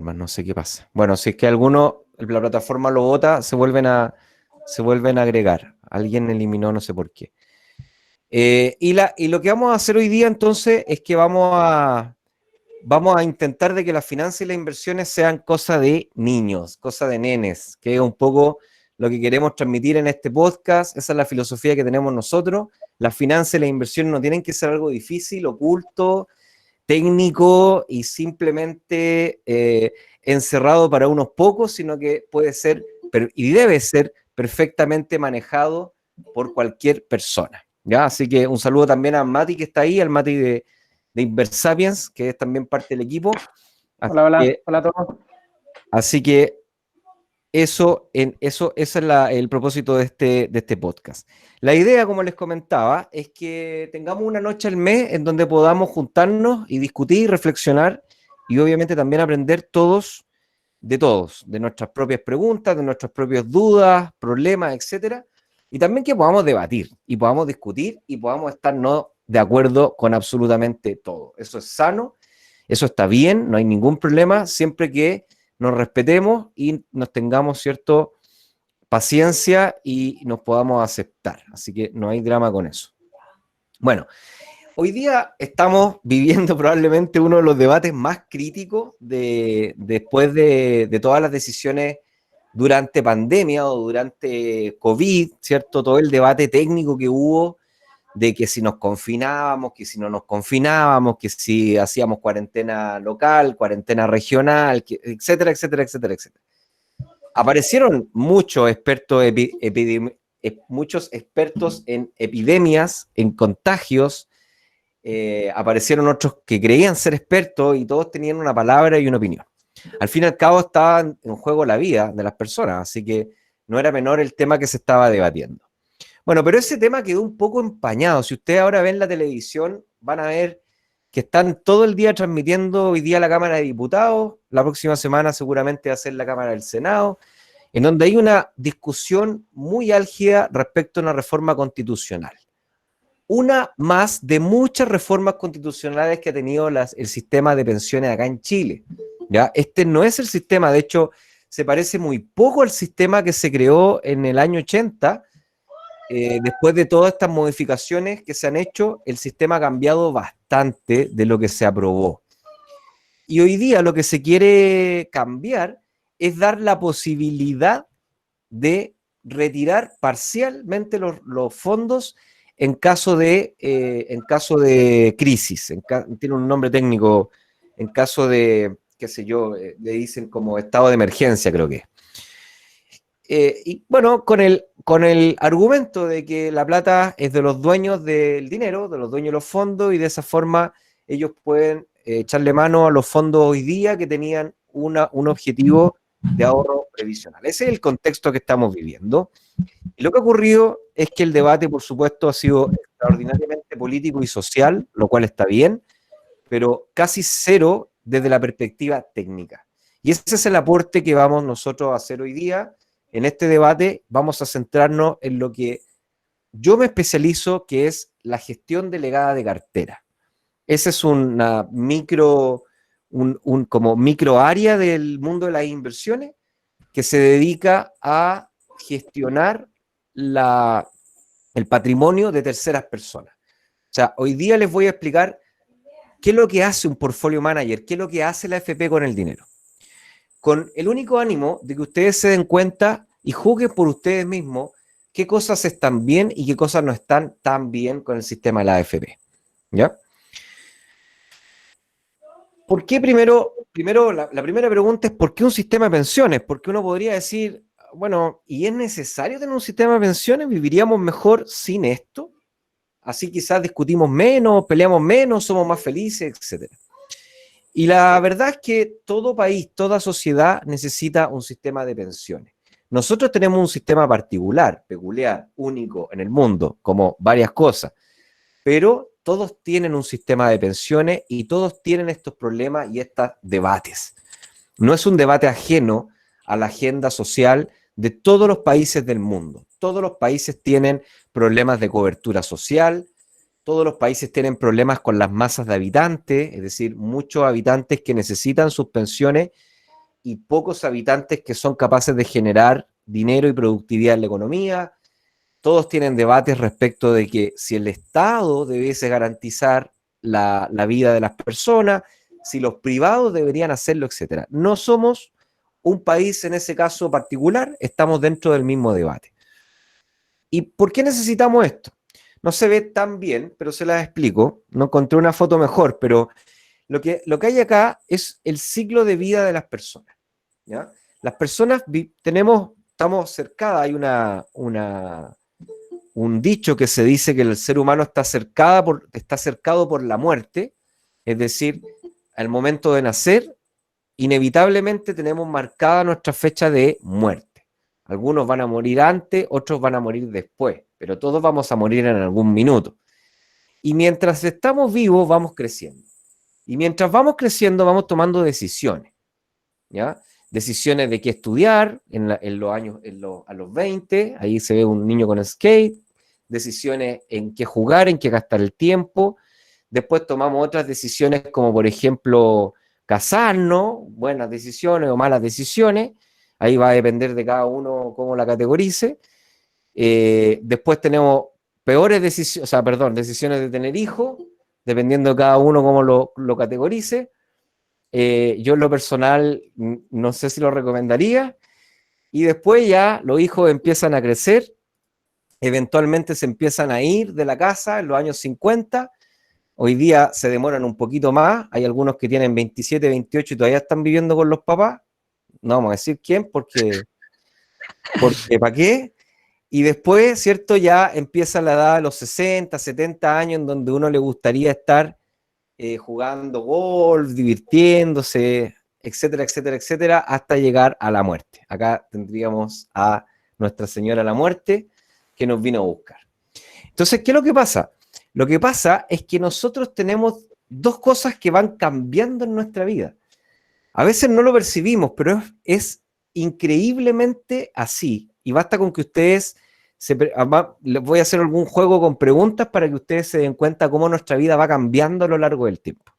no sé qué pasa. Bueno, si es que alguno, la plataforma lo vota, se vuelven a agregar. Alguien eliminó, no sé por qué. Y lo que vamos a hacer hoy día entonces es que vamos a intentar de que las finanzas y las inversiones sean cosa de niños, cosa de nenes, que es un poco lo que queremos transmitir en este podcast. Esa es la filosofía que tenemos nosotros. Las finanzas y las inversiones no tienen que ser algo difícil, oculto, técnico y simplemente encerrado para unos pocos, sino que puede ser y debe ser perfectamente manejado por cualquier persona. ¿Ya? Así que un saludo también a Mati que está ahí, al Mati de Inversapiens, que es también parte del equipo. Así Hola, hola, que, hola a todos. así que eso es el propósito de este podcast. La idea, como les comentaba, es que tengamos una noche al mes en donde podamos juntarnos y discutir, reflexionar y obviamente también aprender todos, de nuestras propias preguntas, de nuestras propias dudas, problemas, etcétera, y también que podamos debatir y podamos discutir y podamos estar no de acuerdo con absolutamente todo. Eso es sano, eso está bien, no hay ningún problema, siempre que nos respetemos y nos tengamos, ¿cierto?, paciencia y nos podamos aceptar. Así que no hay drama con eso. Bueno, hoy día estamos viviendo probablemente uno de los debates más críticos después de todas las decisiones durante pandemia o durante COVID, ¿cierto? Todo el debate técnico que hubo de que si nos confinábamos, que si no nos confinábamos, que si hacíamos cuarentena local, cuarentena regional, etcétera, etcétera, etcétera, etcétera. Aparecieron muchos expertos en epidemias, en contagios, aparecieron otros que creían ser expertos y todos tenían una palabra y una opinión. Al fin y al cabo estaba en juego la vida de las personas, así que no era menor el tema que se estaba debatiendo. Bueno, pero ese tema quedó un poco empañado. Si ustedes ahora ven la televisión, van a ver que están todo el día transmitiendo hoy día la Cámara de Diputados, la próxima semana seguramente va a ser la Cámara del Senado, en donde hay una discusión muy álgida respecto a una reforma constitucional. Una más de muchas reformas constitucionales que ha tenido el sistema de pensiones acá en Chile. ¿Ya? Este no es el sistema, de hecho, se parece muy poco al sistema que se creó en el año 80. Después de todas estas modificaciones que se han hecho, el sistema ha cambiado bastante de lo que se aprobó. Y hoy día lo que se quiere cambiar es dar la posibilidad de retirar parcialmente los fondos en caso de crisis. Tiene un nombre técnico, en caso de, qué sé yo, le dicen como estado de emergencia, creo que es. Y bueno, con el argumento de que la plata es de los dueños del dinero, de los dueños de los fondos, y de esa forma ellos pueden echarle mano a los fondos hoy día que tenían un objetivo de ahorro previsional. Ese es el contexto que estamos viviendo. Y lo que ha ocurrido es que el debate, por supuesto, ha sido extraordinariamente político y social, lo cual está bien, pero casi cero desde la perspectiva técnica. Y ese es el aporte que vamos nosotros a hacer hoy día. En este debate vamos a centrarnos en lo que yo me especializo, que es la gestión delegada de cartera. Ese es una como micro área del mundo de las inversiones que se dedica a gestionar el patrimonio de terceras personas. O sea, hoy día les voy a explicar qué es lo que hace un portfolio manager, qué es lo que hace la AFP con el dinero. Con el único ánimo de que ustedes se den cuenta y juzguen por ustedes mismos qué cosas están bien y qué cosas no están tan bien con el sistema de la AFP. ¿Ya? ¿Por qué primero la primera pregunta es ¿por qué un sistema de pensiones? Porque uno podría decir, bueno, ¿y es necesario tener un sistema de pensiones? ¿Viviríamos mejor sin esto? Así quizás discutimos menos, peleamos menos, somos más felices, etcétera. Y la verdad es que todo país, toda sociedad necesita un sistema de pensiones. Nosotros tenemos un sistema particular, peculiar, único en el mundo, como varias cosas, pero todos tienen un sistema de pensiones y todos tienen estos problemas y estos debates. No es un debate ajeno a la agenda social de todos los países del mundo. Todos los países tienen problemas de cobertura social, todos los países tienen problemas con las masas de habitantes, es decir, muchos habitantes que necesitan sus pensiones y pocos habitantes que son capaces de generar dinero y productividad en la economía. Todos tienen debates respecto de que si el Estado debiese garantizar la vida de las personas, si los privados deberían hacerlo, etc. No somos un país en ese caso particular, estamos dentro del mismo debate. ¿Y por qué necesitamos esto? No se ve tan bien, pero se las explico. No encontré una foto mejor, pero lo que hay acá es el ciclo de vida de las personas, ¿ya? Las personas estamos cercadas, hay un dicho que se dice que el ser humano está cercado por la muerte, es decir, al momento de nacer, inevitablemente tenemos marcada nuestra fecha de muerte. Algunos van a morir antes, otros van a morir después, pero todos vamos a morir en algún minuto. Y mientras estamos vivos, vamos creciendo. Y mientras vamos creciendo, vamos tomando decisiones, ¿ya? Decisiones de qué estudiar en los años, a los 20, ahí se ve un niño con skate, decisiones en qué jugar, en qué gastar el tiempo. Después tomamos otras decisiones como, por ejemplo, casarnos, buenas decisiones o malas decisiones. Ahí va a depender de cada uno cómo la categorice. Después tenemos peores decisiones, o sea, perdón, decisiones de tener hijos, dependiendo de cada uno cómo lo categorice. Yo en lo personal no sé si lo recomendaría. Y después ya los hijos empiezan a crecer, eventualmente se empiezan a ir de la casa en los años 50. Hoy día se demoran un poquito más, hay algunos que tienen 27, 28 y todavía están viviendo con los papás. No vamos a decir quién, porque ¿para qué? Y después, ¿cierto? Ya empieza la edad de los 60, 70 años en donde uno le gustaría estar jugando golf, divirtiéndose, etcétera, etcétera, etcétera, hasta llegar a la muerte. Acá tendríamos a Nuestra Señora la Muerte, que nos vino a buscar. Entonces, ¿qué es lo que pasa? Lo que pasa es que nosotros tenemos dos cosas que van cambiando en nuestra vida. A veces no lo percibimos, pero es increíblemente así. Y basta con que ustedes, les voy a hacer algún juego con preguntas para que ustedes se den cuenta cómo nuestra vida va cambiando a lo largo del tiempo.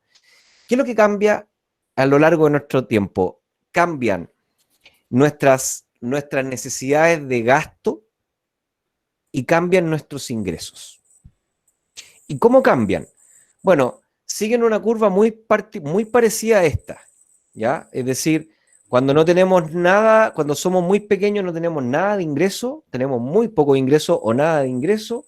¿Qué es lo que cambia a lo largo de nuestro tiempo? Cambian nuestras necesidades de gasto y cambian nuestros ingresos. ¿Y cómo cambian? Bueno, siguen una curva muy parecida a esta, ¿ya? Es decir, cuando no tenemos nada, cuando somos muy pequeños no tenemos nada de ingreso, tenemos muy poco ingreso o nada de ingreso.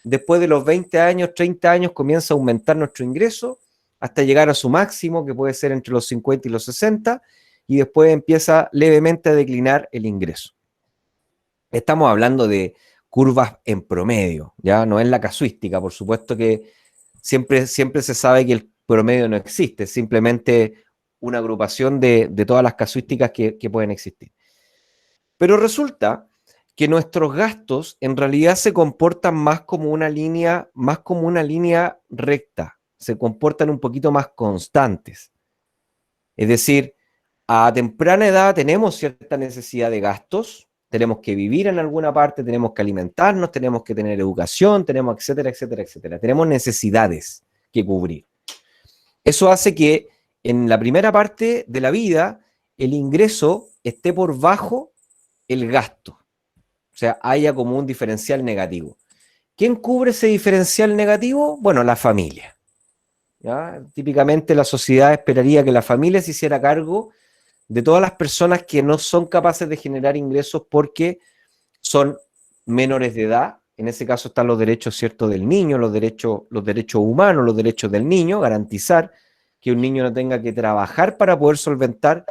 Después de los 20 años, 30 años comienza a aumentar nuestro ingreso hasta llegar a su máximo, que puede ser entre los 50 y los 60, y después empieza levemente a declinar el ingreso. Estamos hablando de curvas en promedio, ya no es la casuística, por supuesto que siempre se sabe que el promedio no existe, es simplemente una agrupación de todas las casuísticas que pueden existir. Pero resulta que nuestros gastos en realidad se comportan más como una línea recta, se comportan un poquito más constantes. Es decir, a temprana edad tenemos cierta necesidad de gastos, tenemos que vivir en alguna parte, tenemos que alimentarnos, tenemos que tener educación, tenemos etcétera, etcétera, etcétera. Tenemos necesidades que cubrir. Eso hace que en la primera parte de la vida el ingreso esté por bajo el gasto. O sea, haya como un diferencial negativo. ¿Quién cubre ese diferencial negativo? Bueno, la familia, ¿ya? Típicamente la sociedad esperaría que la familia se hiciera cargo de todas las personas que no son capaces de generar ingresos porque son menores de edad. En ese caso están los derechos, ¿cierto?, del niño, los derechos humanos, los derechos del niño, garantizar que un niño no tenga que trabajar para poder solventar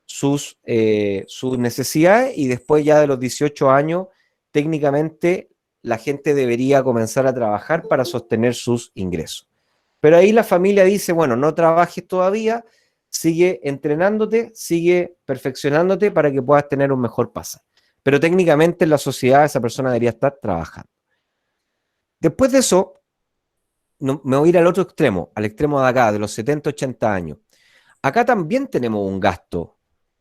sus necesidades, y después ya de los 18 años, técnicamente la gente debería comenzar a trabajar para sostener sus ingresos. Pero ahí la familia dice, bueno, no trabajes todavía, sigue entrenándote, sigue perfeccionándote para que puedas tener un mejor pasaje. Pero técnicamente en la sociedad esa persona debería estar trabajando. Después de eso, me voy a ir al otro extremo, al extremo de acá, de los 70, 80 años. Acá también tenemos un gasto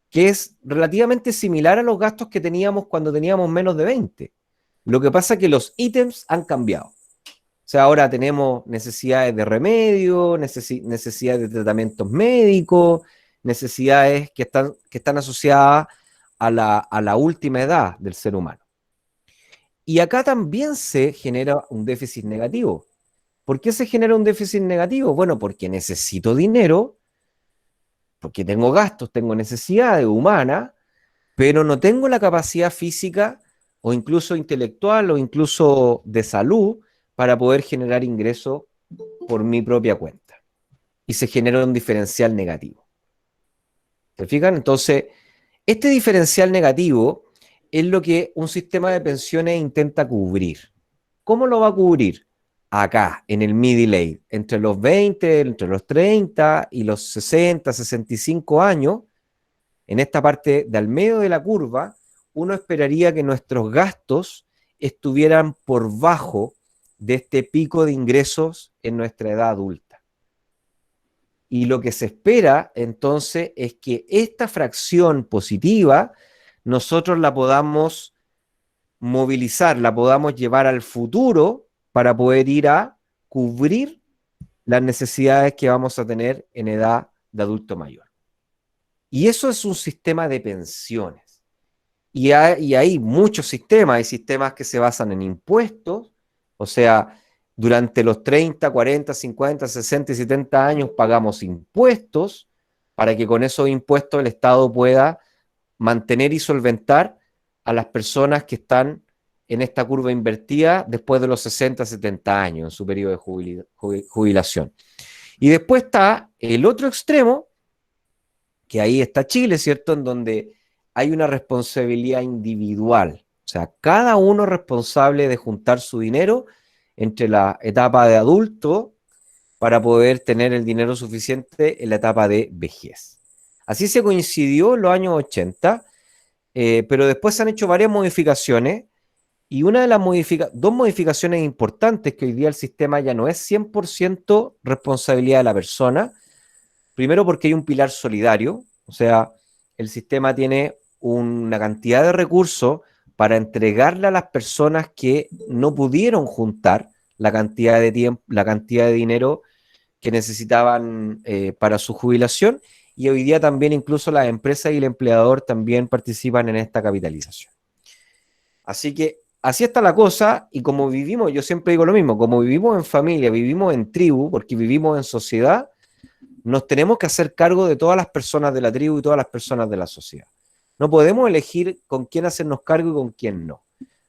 que es relativamente similar a los gastos que teníamos cuando teníamos menos de 20. Lo que pasa es que los ítems han cambiado. O sea, ahora tenemos necesidades de remedio, necesidades de tratamientos médicos, necesidades que están asociadas a la última edad del ser humano. Y acá también se genera un déficit negativo. ¿Por qué se genera un déficit negativo? Bueno, porque necesito dinero, porque tengo gastos, tengo necesidades humanas, pero no tengo la capacidad física o incluso intelectual o incluso de salud para poder generar ingresos por mi propia cuenta. Y se genera un diferencial negativo. ¿Se fijan? Entonces, este diferencial negativo es lo que un sistema de pensiones intenta cubrir. ¿Cómo lo va a cubrir? Acá, en el middle age, entre los 20, entre los 30 y los 60, 65 años, en esta parte del medio de la curva, uno esperaría que nuestros gastos estuvieran por bajo de este pico de ingresos en nuestra edad adulta. Y lo que se espera entonces es que esta fracción positiva nosotros la podamos movilizar, la podamos llevar al futuro para poder ir a cubrir las necesidades que vamos a tener en edad de adulto mayor. Y eso es un sistema de pensiones. Y hay muchos sistemas, hay sistemas que se basan en impuestos, o sea, durante los 30, 40, 50, 60 y 70 años pagamos impuestos para que con esos impuestos el Estado pueda mantener y solventar a las personas que están en esta curva invertida después de los 60, 70 años en su periodo de jubilación. Y después está el otro extremo, que ahí está Chile, ¿cierto? En donde hay una responsabilidad individual. O sea, cada uno es responsable de juntar su dinero entre la etapa de adulto para poder tener el dinero suficiente en la etapa de vejez. Así se coincidió en los años 80, pero después se han hecho varias modificaciones y una de las dos modificaciones importantes que hoy día el sistema ya no es 100% responsabilidad de la persona. Primero porque hay un pilar solidario, o sea, el sistema tiene una cantidad de recursos para entregarle a las personas que no pudieron juntar la cantidad de tiempo, la cantidad de dinero que necesitaban para su jubilación, y hoy día también incluso las empresas y el empleador también participan en esta capitalización. Así que así está la cosa, y como vivimos, yo siempre digo lo mismo, como vivimos en familia, vivimos en tribu, porque vivimos en sociedad, nos tenemos que hacer cargo de todas las personas de la tribu y todas las personas de la sociedad. No podemos elegir con quién hacernos cargo y con quién no.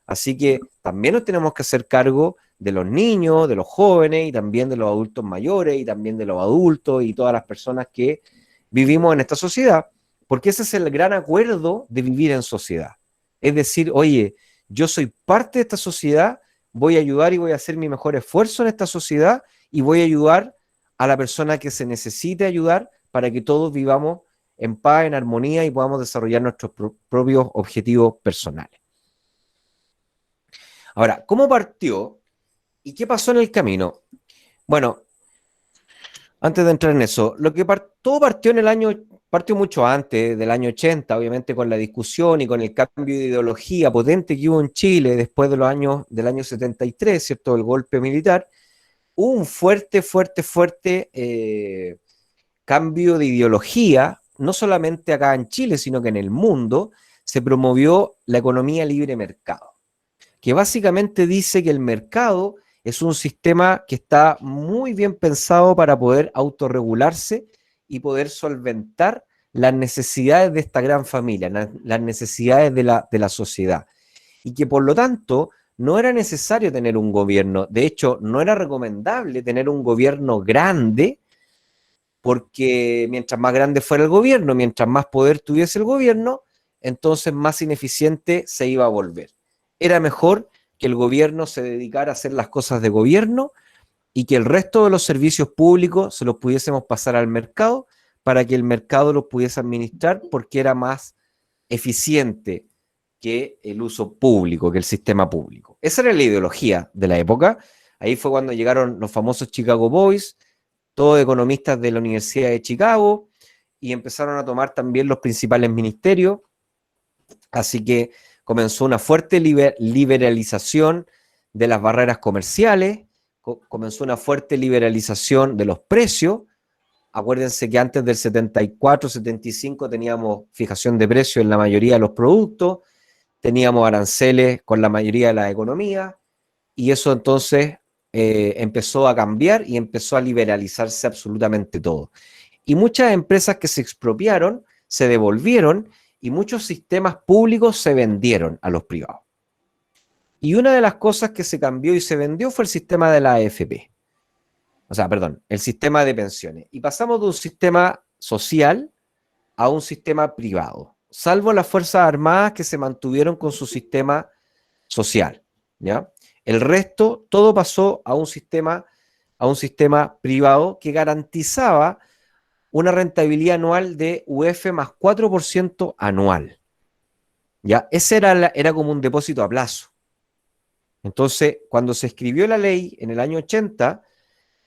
Así que también nos tenemos que hacer cargo de los niños, de los jóvenes y también de los adultos mayores y también de los adultos y todas las personas que vivimos en esta sociedad, porque ese es el gran acuerdo de vivir en sociedad. Es decir, oye, yo soy parte de esta sociedad, voy a ayudar y voy a hacer mi mejor esfuerzo en esta sociedad y voy a ayudar a la persona que se necesite ayudar para que todos vivamos en paz, en armonía y podamos desarrollar nuestros propios objetivos personales. Ahora, ¿cómo partió y qué pasó en el camino? Bueno, antes de entrar en eso, todo partió en el año, partió mucho antes del año 80, obviamente con la discusión y con el cambio de ideología potente que hubo en Chile después de del año 73, ¿cierto? El golpe militar. Hubo un fuerte cambio de ideología, no solamente acá en Chile, sino que en el mundo. Se promovió la economía libre mercado, que básicamente dice que el mercado es un sistema que está muy bien pensado para poder autorregularse y poder solventar las necesidades de esta gran familia, las necesidades de la sociedad. Y que por lo tanto no era necesario tener un gobierno. De hecho, no era recomendable tener un gobierno grande, porque mientras más grande fuera el gobierno, mientras más poder tuviese el gobierno, entonces más ineficiente se iba a volver. Era mejor que el gobierno se dedicara a hacer las cosas de gobierno y que el resto de los servicios públicos se los pudiésemos pasar al mercado para que el mercado los pudiese administrar, porque era más eficiente que el uso público, que el sistema público. Esa era la ideología de la época. Ahí fue cuando llegaron los famosos Chicago Boys, todos economistas de la Universidad de Chicago, y empezaron a tomar también los principales ministerios. Así que comenzó una fuerte liberalización de las barreras comerciales, comenzó una fuerte liberalización de los precios, Acuérdense que antes del 74, 75 teníamos fijación de precios en la mayoría de los productos, teníamos aranceles con la mayoría de las economías, y eso entonces empezó a cambiar y empezó a liberalizarse absolutamente todo. Y muchas empresas que se expropiaron se devolvieron y muchos sistemas públicos se vendieron a los privados. Y una de las cosas que se cambió y se vendió fue el sistema de la AFP. O sea, perdón, el sistema de pensiones. Y pasamos de un sistema social a un sistema privado, salvo las Fuerzas Armadas que se mantuvieron con su sistema social, ¿ya? El resto, todo pasó a un sistema privado que garantizaba una rentabilidad anual de UF más 4% anual, ¿ya? Ese era como un depósito a plazo. Entonces, cuando se escribió la ley en el año 80,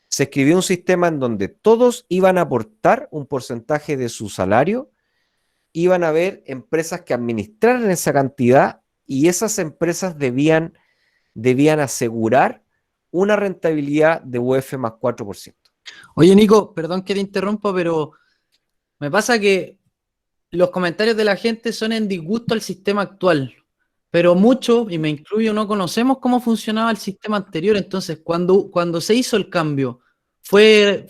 se escribió un sistema en donde todos iban a aportar un porcentaje de su salario, iban a haber empresas que administraran esa cantidad y esas empresas debían asegurar una rentabilidad de UF más 4%. Oye, Nico, perdón que te interrumpa, pero me pasa que los comentarios de la gente son en disgusto al sistema actual, pero muchos, y me incluyo, no conocemos cómo funcionaba el sistema anterior. Entonces, cuando se hizo el cambio, ¿fue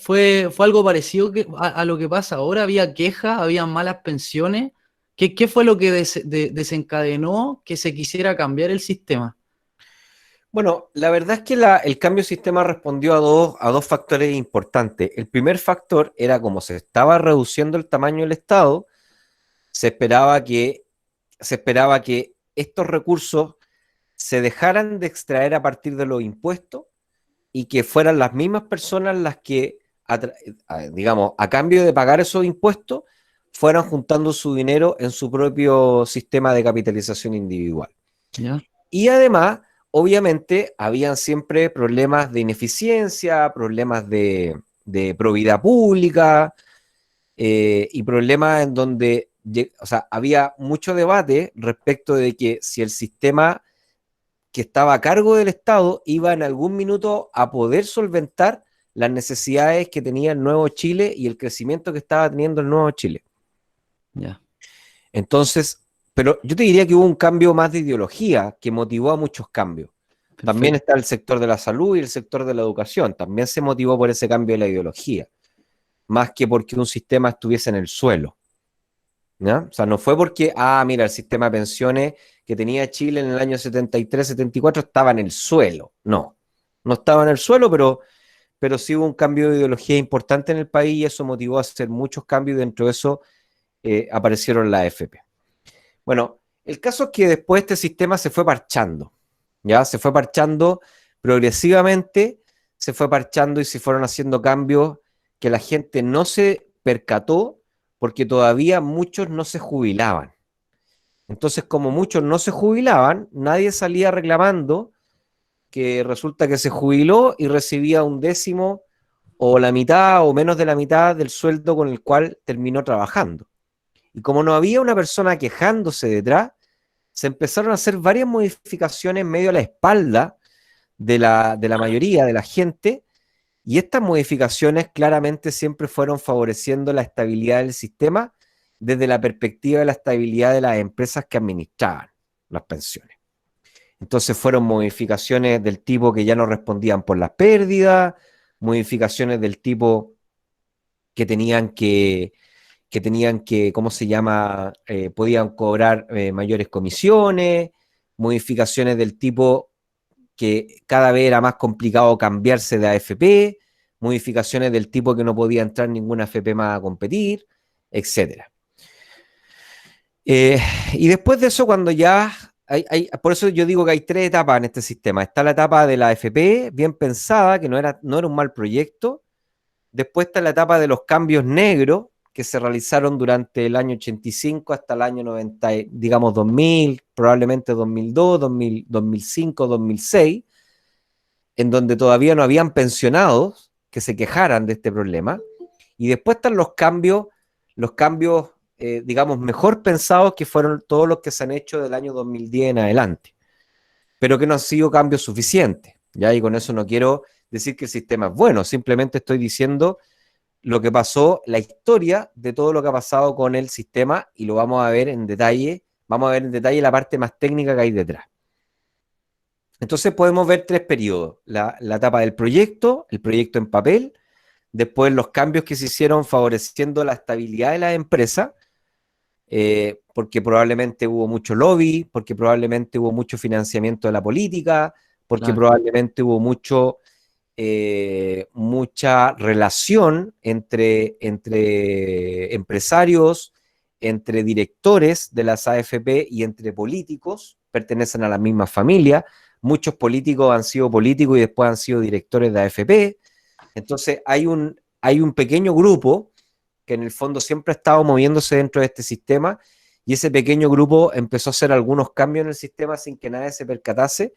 algo parecido a lo que pasa ahora? ¿Había quejas? ¿Había malas pensiones? ¿Qué fue lo que desencadenó que se quisiera cambiar el sistema? Bueno, la verdad es que el cambio de sistema respondió a dos factores importantes. El primer factor era como se estaba reduciendo el tamaño del Estado, se esperaba que estos recursos se dejaran de extraer a partir de los impuestos y que fueran las mismas personas las que, digamos, a cambio de pagar esos impuestos, fueran juntando su dinero en su propio sistema de capitalización individual. ¿Ya? Y además, obviamente, habían siempre problemas de ineficiencia, problemas de probidad pública y problemas en donde, o sea, había mucho debate respecto de que si el sistema que estaba a cargo del Estado iba en algún minuto a poder solventar las necesidades que tenía el Nuevo Chile y el crecimiento que estaba teniendo el Nuevo Chile. Ya. Entonces, pero yo te diría que hubo un cambio más de ideología que motivó a muchos cambios. Perfecto. También está el sector de la salud y el sector de la educación. También se motivó por ese cambio de la ideología, más que porque un sistema estuviese en el suelo, ¿ya? O sea, no fue porque, mira, el sistema de pensiones que tenía Chile en el año 73, 74 estaba en el suelo. No, no estaba en el suelo, pero sí hubo un cambio de ideología importante en el país y eso motivó a hacer muchos cambios y dentro de eso aparecieron las AFP. Bueno, el caso es que después este sistema se fue parchando, ¿ya? Se fue parchando progresivamente, se fue parchando y se fueron haciendo cambios que la gente no se percató porque todavía muchos no se jubilaban. Entonces, como muchos no se jubilaban, nadie salía reclamando que resulta que se jubiló y recibía un décimo o la mitad o menos de la mitad del sueldo con el cual terminó trabajando. Y como no había una persona quejándose detrás, se empezaron a hacer varias modificaciones medio a la espalda de la mayoría de la gente, y estas modificaciones claramente siempre fueron favoreciendo la estabilidad del sistema desde la perspectiva de la estabilidad de las empresas que administraban las pensiones. Entonces fueron modificaciones del tipo que ya no respondían por las pérdidas, modificaciones del tipo que tenían que ¿cómo se llama? Podían cobrar mayores comisiones, modificaciones del tipo que cada vez era más complicado cambiarse de AFP, modificaciones del tipo que no podía entrar ninguna AFP más a competir, etc. Y después de eso, cuando ya por eso yo digo que hay tres etapas en este sistema. Está la etapa de la AFP, bien pensada, que no era un mal proyecto. Después está la etapa de los cambios negros, que se realizaron durante el año 85 hasta el año 90, digamos 2000, probablemente 2002, 2000, 2005, 2006, en donde todavía no habían pensionados que se quejaran de este problema. Y después están los cambios, digamos, mejor pensados, que fueron todos los que se han hecho del año 2010 en adelante, pero que no han sido cambios suficientes, ¿ya? Y con eso no quiero decir que el sistema es bueno, simplemente estoy diciendo lo que pasó, la historia de todo lo que ha pasado con el sistema, y lo vamos a ver en detalle. Vamos a ver en detalle la parte más técnica que hay detrás. Entonces podemos ver 3 periodos: la etapa del proyecto, el proyecto en papel, después los cambios que se hicieron favoreciendo la estabilidad de la empresa, porque probablemente hubo mucho lobby, porque probablemente hubo mucho financiamiento de la política, porque Claro. probablemente hubo mucha relación entre empresarios, entre directores de las AFP y entre políticos, pertenecen a la misma familia. Muchos políticos han sido políticos y después han sido directores de AFP. Entonces hay un pequeño grupo que en el fondo siempre ha estado moviéndose dentro de este sistema, y ese pequeño grupo empezó a hacer algunos cambios en el sistema sin que nadie se percatase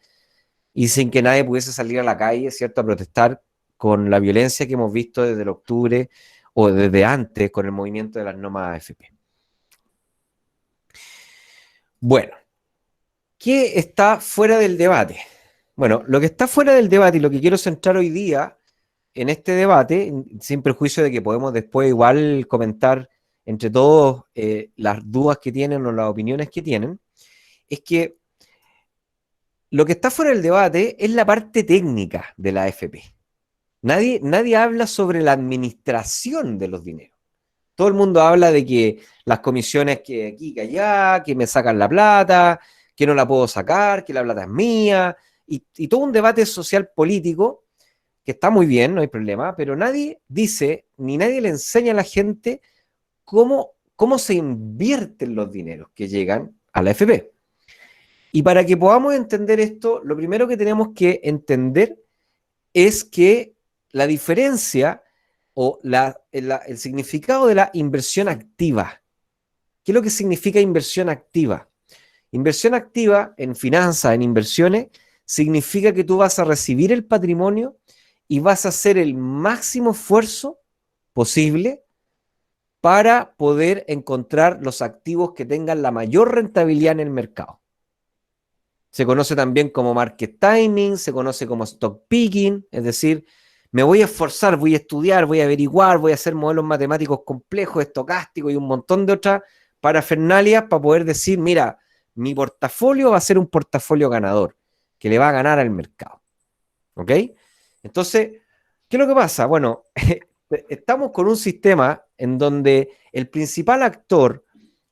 y sin que nadie pudiese salir a la calle, ¿cierto?, a protestar con la violencia que hemos visto desde el octubre o desde antes con el movimiento de las normas AFP. Bueno, ¿qué está fuera del debate? Bueno, lo que está fuera del debate y lo que quiero centrar hoy día en este debate, sin perjuicio de que podemos después igual comentar entre todos las dudas que tienen o las opiniones que tienen, es que lo que está fuera del debate es la parte técnica de la AFP. Nadie habla sobre la administración de los dineros. Todo el mundo habla de que las comisiones que aquí, que allá, que me sacan la plata, que no la puedo sacar, que la plata es mía, y todo un debate social político que está muy bien, no hay problema, pero nadie dice, ni nadie le enseña a la gente cómo se invierten los dineros que llegan a la AFP. Y para que podamos entender esto, lo primero que tenemos que entender es que la diferencia o el significado de la inversión activa. ¿Qué es lo que significa inversión activa? Inversión activa en finanzas, en inversiones, significa que tú vas a recibir el patrimonio y vas a hacer el máximo esfuerzo posible para poder encontrar los activos que tengan la mayor rentabilidad en el mercado. Se conoce también como market timing, se conoce como stock picking, es decir, me voy a esforzar, voy a estudiar, voy a averiguar, voy a hacer modelos matemáticos complejos, estocásticos y un montón de otras parafernalias para poder decir, mira, mi portafolio va a ser un portafolio ganador, que le va a ganar al mercado. ¿Ok? Entonces, ¿qué es lo que pasa? Bueno, estamos con un sistema en donde el principal actor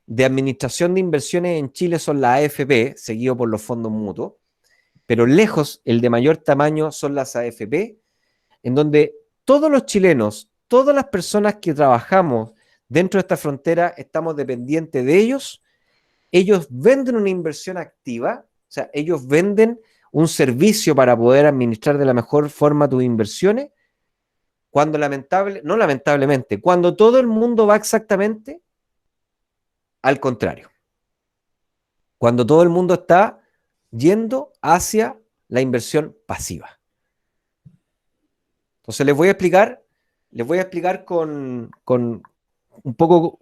de administración de inversiones en Chile son las AFP, seguido por los fondos mutuos, pero lejos el de mayor tamaño son las AFP, en donde todos los chilenos, todas las personas que trabajamos dentro de esta frontera, estamos dependientes de ellos. Ellos venden una inversión activa, o sea, ellos venden un servicio para poder administrar de la mejor forma tus inversiones, cuando no lamentablemente, cuando todo el mundo va exactamente al contrario. Cuando todo el mundo está yendo hacia la inversión pasiva. Entonces les voy a explicar con un poco,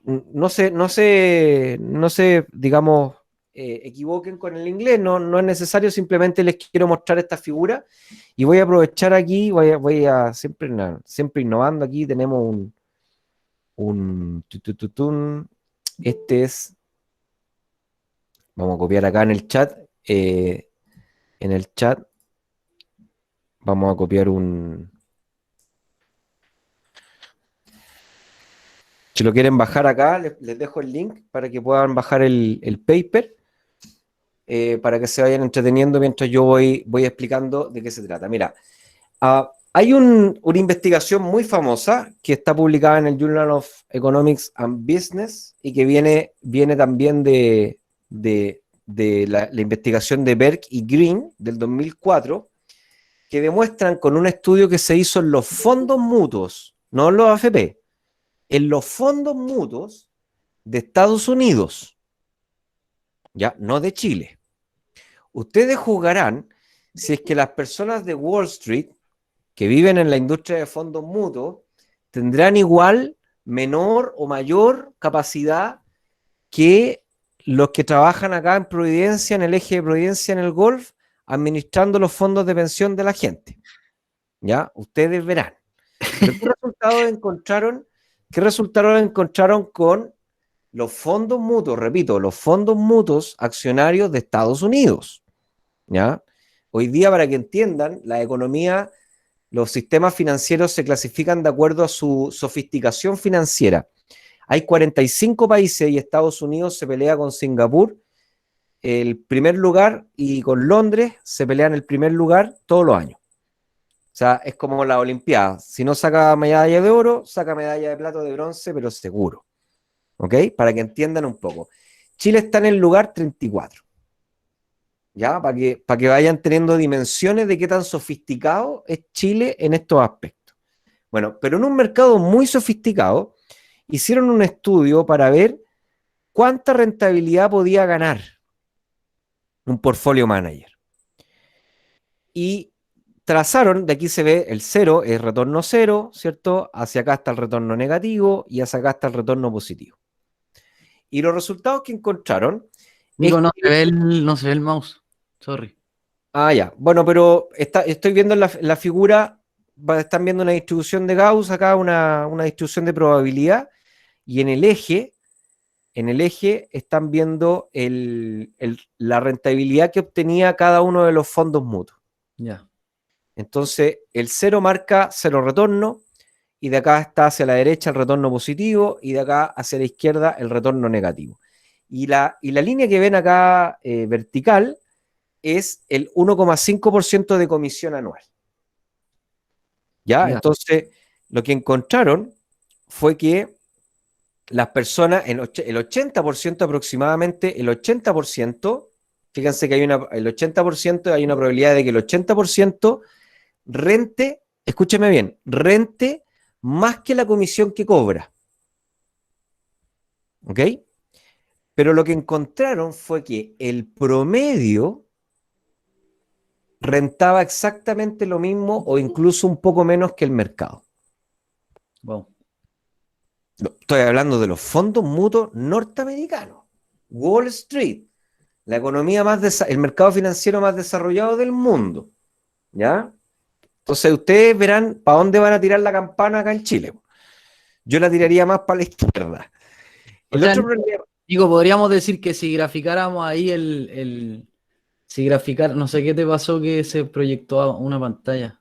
digamos, equivoquen con el inglés, no es necesario, simplemente les quiero mostrar esta figura y voy a aprovechar aquí, siempre innovando aquí, tenemos este es, vamos a copiar acá en el chat, vamos a copiar si lo quieren bajar acá, les dejo el link para que puedan bajar el paper, para que se vayan entreteniendo mientras yo voy explicando de qué se trata. Mira, hay una investigación muy famosa que está publicada en el Journal of Economics and Business y que viene también de la investigación de Berg y Green del 2004, que demuestran con un estudio que se hizo en los fondos mutuos, no en los AFP, en los fondos mutuos de Estados Unidos, ya, no de Chile. Ustedes juzgarán si es que las personas de Wall Street que viven en la industria de fondos mutuos tendrán igual, menor o mayor capacidad que los que trabajan acá en Providencia, en el eje de Providencia, en el Golf, administrando los fondos de pensión de la gente. ¿Ya? Ustedes verán. Pero ¿qué resultados encontraron con los fondos mutuos? Repito, los fondos mutuos accionarios de Estados Unidos. ¿Ya? Hoy día, para que entiendan, la economía, los sistemas financieros se clasifican de acuerdo a su sofisticación financiera. Hay 45 países y Estados Unidos se pelea con Singapur el primer lugar y con Londres se pelean el primer lugar todos los años. O sea, es como la Olimpiada. Si no saca medalla de oro, saca medalla de plata o de bronce, pero seguro. ¿Ok? Para que entiendan un poco. Chile está en el lugar 34. ¿Ya? Para que vayan teniendo dimensiones de qué tan sofisticado es Chile en estos aspectos. Bueno, pero en un mercado muy sofisticado, hicieron un estudio para ver cuánta rentabilidad podía ganar un portfolio manager. Y trazaron, de aquí se ve el cero, es retorno cero, ¿cierto? Hacia acá está el retorno negativo y hacia acá está el retorno positivo. Y los resultados que encontraron Nico, es que, no se ve el mouse. Sorry. ya, bueno, pero estoy viendo en la figura, están viendo una distribución de Gauss acá, una distribución de probabilidad, y en el eje están viendo la rentabilidad que obtenía cada uno de los fondos mutuos. Ya. Entonces, el cero marca cero retorno, y de acá está hacia la derecha el retorno positivo, y de acá hacia la izquierda el retorno negativo. Y la línea que ven acá vertical es el 1,5% de comisión anual. ¿Ya? Ya. Entonces, lo que encontraron fue que las personas, el 80% aproximadamente, el 80%, fíjense que el 80% hay una probabilidad de que el 80% rente, escúcheme bien, rente más que la comisión que cobra. ¿Ok? Pero lo que encontraron fue que el promedio rentaba exactamente lo mismo o incluso un poco menos que el mercado. Wow. Estoy hablando de los fondos mutuos norteamericanos. Wall Street, la economía el mercado financiero más desarrollado del mundo. ¿Ya? Entonces ustedes verán para dónde van a tirar la campana acá en Chile. Yo la tiraría más para la izquierda. O El sea, otro problema. Nico, podríamos decir que si graficáramos ahí si graficar, no sé qué te pasó que se proyectó a una pantalla.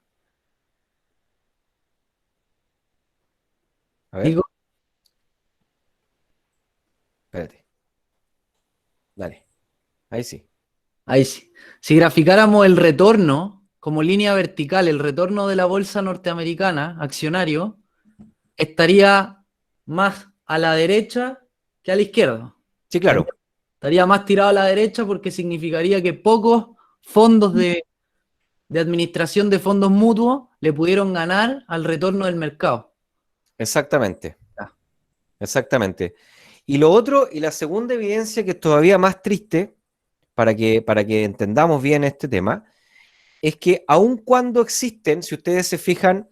A ver, Nico, espérate. Dale. Ahí sí. ahí sí. Si graficáramos el retorno como línea vertical, el retorno de la bolsa norteamericana, accionario, estaría más a la derecha que a la izquierda. Sí, Estaría, claro. estaría más tirado a la derecha porque significaría que pocos fondos de administración de fondos mutuos le pudieron ganar al retorno del mercado. Exactamente. Ya. Exactamente. Y lo otro, y la segunda evidencia que es todavía más triste, para que entendamos bien este tema, es que aun cuando existen, si ustedes se fijan,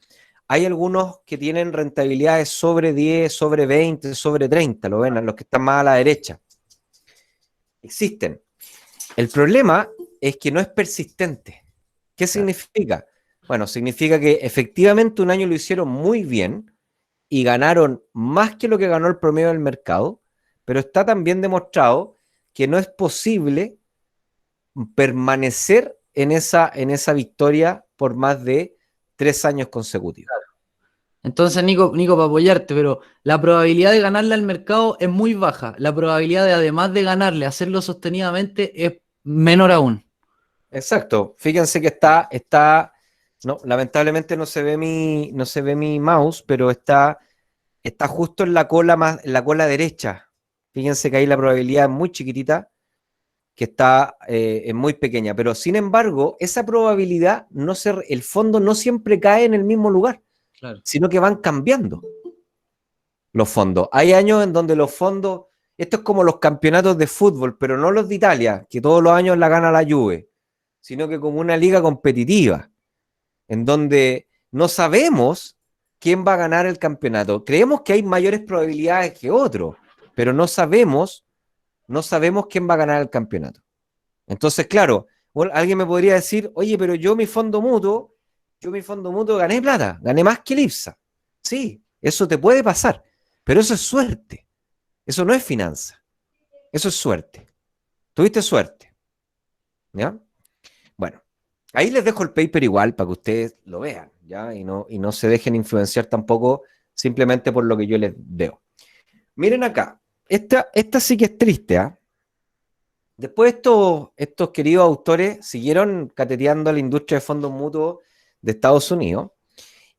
hay algunos que tienen rentabilidades sobre 10, sobre 20, sobre 30, lo ven, los que están más a la derecha. Existen. El problema es que no es persistente. ¿Qué significa? Bueno, significa que efectivamente un año lo hicieron muy bien y ganaron más que lo que ganó el promedio del mercado, pero está también demostrado que no es posible permanecer en esa victoria por más de 3 años consecutivos. Entonces, Nico, para apoyarte, pero la probabilidad de ganarle al mercado es muy baja. La probabilidad de, además de ganarle, hacerlo sostenidamente es menor aún. Exacto. Fíjense que no, lamentablemente no se ve mi mouse, pero está justo en la cola en la cola derecha. Fíjense que ahí la probabilidad es muy chiquitita, que es muy pequeña, pero sin embargo, esa probabilidad el fondo no siempre cae en el mismo lugar, Claro. sino que van cambiando los fondos. Hay años en donde los fondos, esto es como los campeonatos de fútbol, pero no los de Italia, que todos los años la gana la Juve, sino que como una liga competitiva, en donde no sabemos quién va a ganar el campeonato. Creemos que hay mayores probabilidades que otros, pero no sabemos quién va a ganar el campeonato. Entonces, claro, alguien me podría decir, oye, pero yo mi fondo mutuo gané plata, gané más que el IPSA. sí, eso te puede pasar, pero eso es suerte, eso no es finanza, eso es suerte. Tuviste suerte, ¿ya? Bueno, ahí les dejo el paper igual para que ustedes lo vean, ¿ya? Y no se dejen influenciar tampoco simplemente por lo que yo les veo. Miren acá, esta sí que es triste, ¿ah? Después estos queridos autores siguieron cateteando a la industria de fondos mutuos de Estados Unidos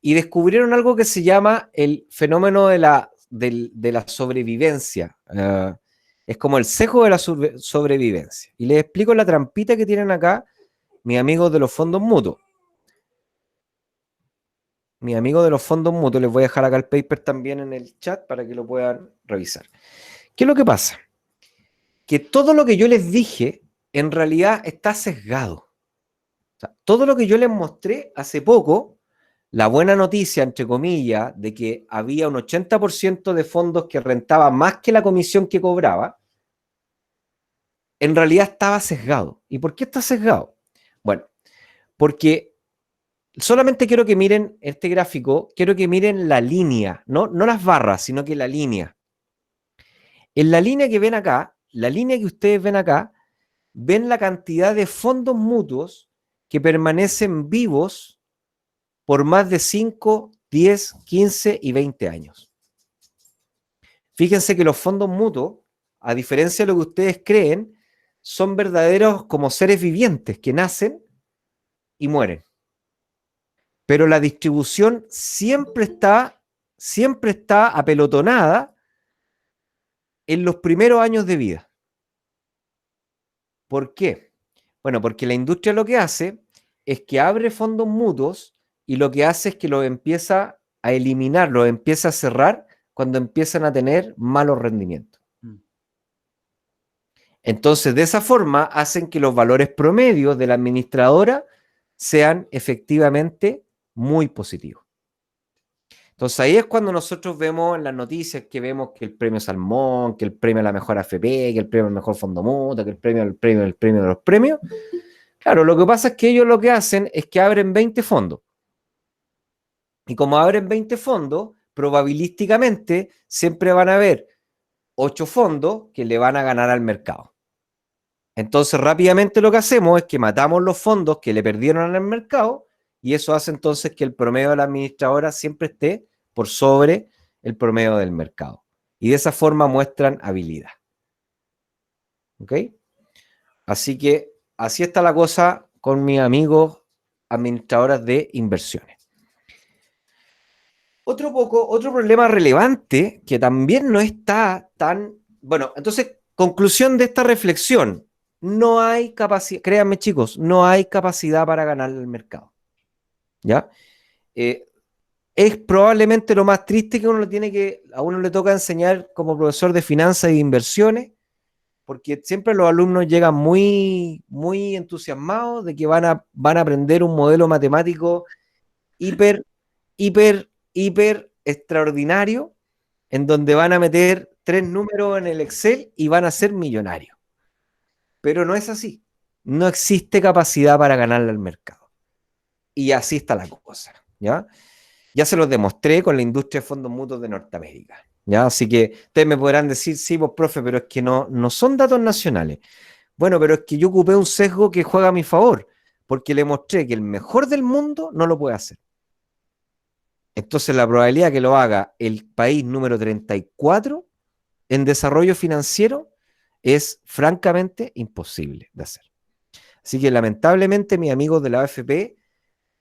y descubrieron algo que se llama el fenómeno de la sobrevivencia. Es como el sesgo de la sobrevivencia. Y les explico la trampita que tienen acá mis amigos de los fondos mutuos. Mis amigos de los fondos mutuos, les voy a dejar acá el paper también en el chat para que lo puedan revisar. ¿Qué es lo que pasa? Que todo lo que yo les dije en realidad está sesgado. O sea, todo lo que yo les mostré hace poco, la buena noticia, entre comillas, de que había un 80% de fondos que rentaba más que la comisión que cobraba, en realidad estaba sesgado. ¿Y por qué está sesgado? Bueno, porque solamente quiero que miren este gráfico, quiero que miren la línea, no las barras, sino que la línea. En la línea que ven acá, la línea que ustedes ven acá, ven la cantidad de fondos mutuos que permanecen vivos por más de 5, 10, 15 y 20 años. Fíjense que los fondos mutuos, a diferencia de lo que ustedes creen, son verdaderos como seres vivientes que nacen y mueren. Pero la distribución siempre está apelotonada en los primeros años de vida. ¿Por qué? Bueno, porque la industria lo que hace es que abre fondos mutuos y lo que hace es que los empieza a eliminar, los empieza a cerrar cuando empiezan a tener malos rendimientos. Entonces, de esa forma, hacen que los valores promedios de la administradora sean efectivamente muy positivos. Entonces, ahí es cuando nosotros vemos en las noticias que vemos que el premio Salmón, que el premio a la mejor AFP, que el premio al mejor fondo mutuo, que el premio de los premios. Claro, lo que pasa es que ellos lo que hacen es que abren 20 fondos. Y como abren 20 fondos, probabilísticamente siempre van a haber 8 fondos que le van a ganar al mercado. Entonces, rápidamente lo que hacemos es que matamos los fondos que le perdieron al mercado y eso hace entonces que el promedio de la administradora siempre esté por sobre el promedio del mercado. Y de esa forma muestran habilidad. ¿Ok? Así que así está la cosa con mis amigos administradores de inversiones. Otro problema relevante que también no está tan... Bueno, entonces, conclusión de esta reflexión. No hay capacidad, créanme chicos, no hay capacidad para ganar el mercado. ¿Ya? Es probablemente lo más triste que a uno le toca enseñar como profesor de finanzas e inversiones, porque siempre los alumnos llegan muy, muy entusiasmados de que van a aprender un modelo matemático hiper, hiper extraordinario, en donde van a meter 3 números en el Excel y van a ser millonarios. Pero no es así. No existe capacidad para ganarle al mercado. Y así está la cosa, ¿ya? Ya se los demostré con la industria de fondos mutuos de Norteamérica, ¿ya? Así que ustedes me podrán decir, sí, pues, profe, pero es que no son datos nacionales. Bueno, pero es que yo ocupé un sesgo que juega a mi favor, porque le mostré que el mejor del mundo no lo puede hacer. Entonces la probabilidad que lo haga el país número 34 en desarrollo financiero es francamente imposible de hacer. Así que lamentablemente mis amigos de la AFP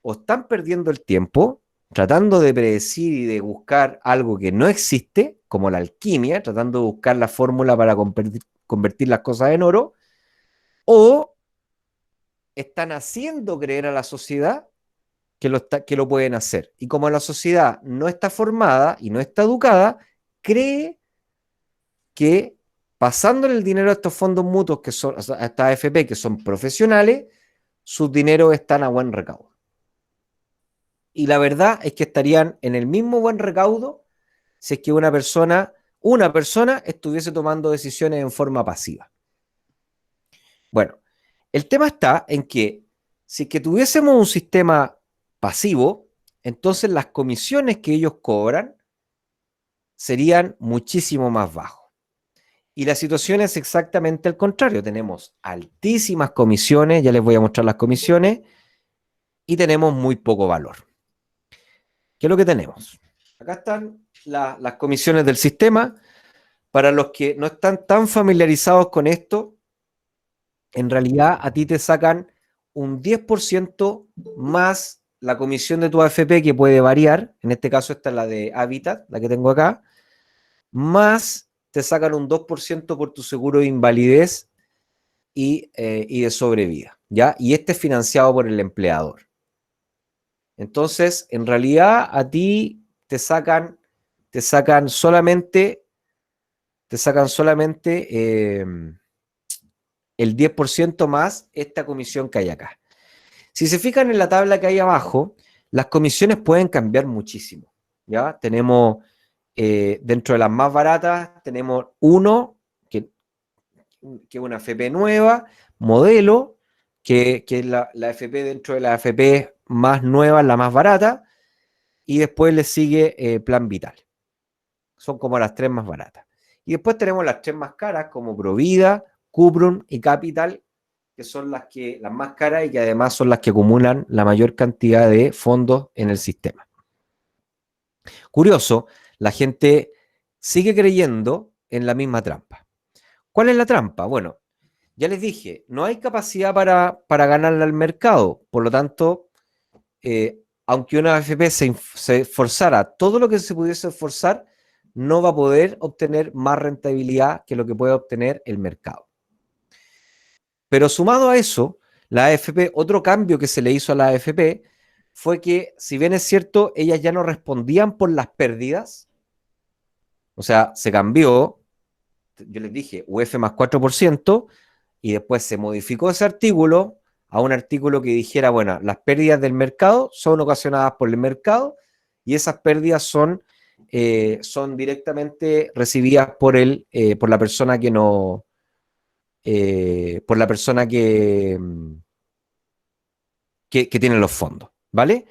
o están perdiendo el tiempo tratando de predecir y de buscar algo que no existe, como la alquimia, tratando de buscar la fórmula para convertir las cosas en oro, o están haciendo creer a la sociedad que lo pueden hacer. Y como la sociedad no está formada y no está educada, cree que pasándole el dinero a estos fondos mutuos, que son, a estas AFP, que son profesionales, sus dineros están a buen recaudo. Y la verdad es que estarían en el mismo buen recaudo si es que una persona estuviese tomando decisiones en forma pasiva. Bueno, el tema está en que si es que tuviésemos un sistema pasivo, entonces las comisiones que ellos cobran serían muchísimo más bajos. Y la situación es exactamente al contrario. Tenemos altísimas comisiones, ya les voy a mostrar las comisiones, y tenemos muy poco valor. ¿Qué es lo que tenemos? Acá están las comisiones del sistema. Para los que no están tan familiarizados con esto, en realidad a ti te sacan un 10% más la comisión de tu AFP, que puede variar. En este caso esta es la de Habitat, la que tengo acá, más te sacan un 2% por tu seguro de invalidez y de sobrevida, ¿ya? Y este es financiado por el empleador. Entonces, en realidad, a ti te sacan solamente el 10% más esta comisión que hay acá. Si se fijan en la tabla que hay abajo, las comisiones pueden cambiar muchísimo, ¿ya? Tenemos, dentro de las más baratas, tenemos uno, que es una FP nueva, modelo, que es la FP dentro de la FP más nueva, la más barata, y después le sigue Plan Vital. Son como las tres más baratas. Y después tenemos las tres más caras, como Provida, Cuprum y Capital, que son las más caras y que además son las que acumulan la mayor cantidad de fondos en el sistema. Curioso, la gente sigue creyendo en la misma trampa. ¿Cuál es la trampa? Bueno, ya les dije, no hay capacidad para ganarle al mercado. Por lo tanto, aunque una AFP se esforzara todo lo que se pudiese esforzar, no va a poder obtener más rentabilidad que lo que puede obtener el mercado. Pero sumado a eso, la AFP, otro cambio que se le hizo a la AFP fue que, si bien es cierto, ellas ya no respondían por las pérdidas, o sea, se cambió, yo les dije, UF más 4%, y después se modificó ese artículo a un artículo que dijera, bueno, las pérdidas del mercado son ocasionadas por el mercado y esas pérdidas son directamente recibidas por la persona que no, por la persona que tiene los fondos, ¿vale?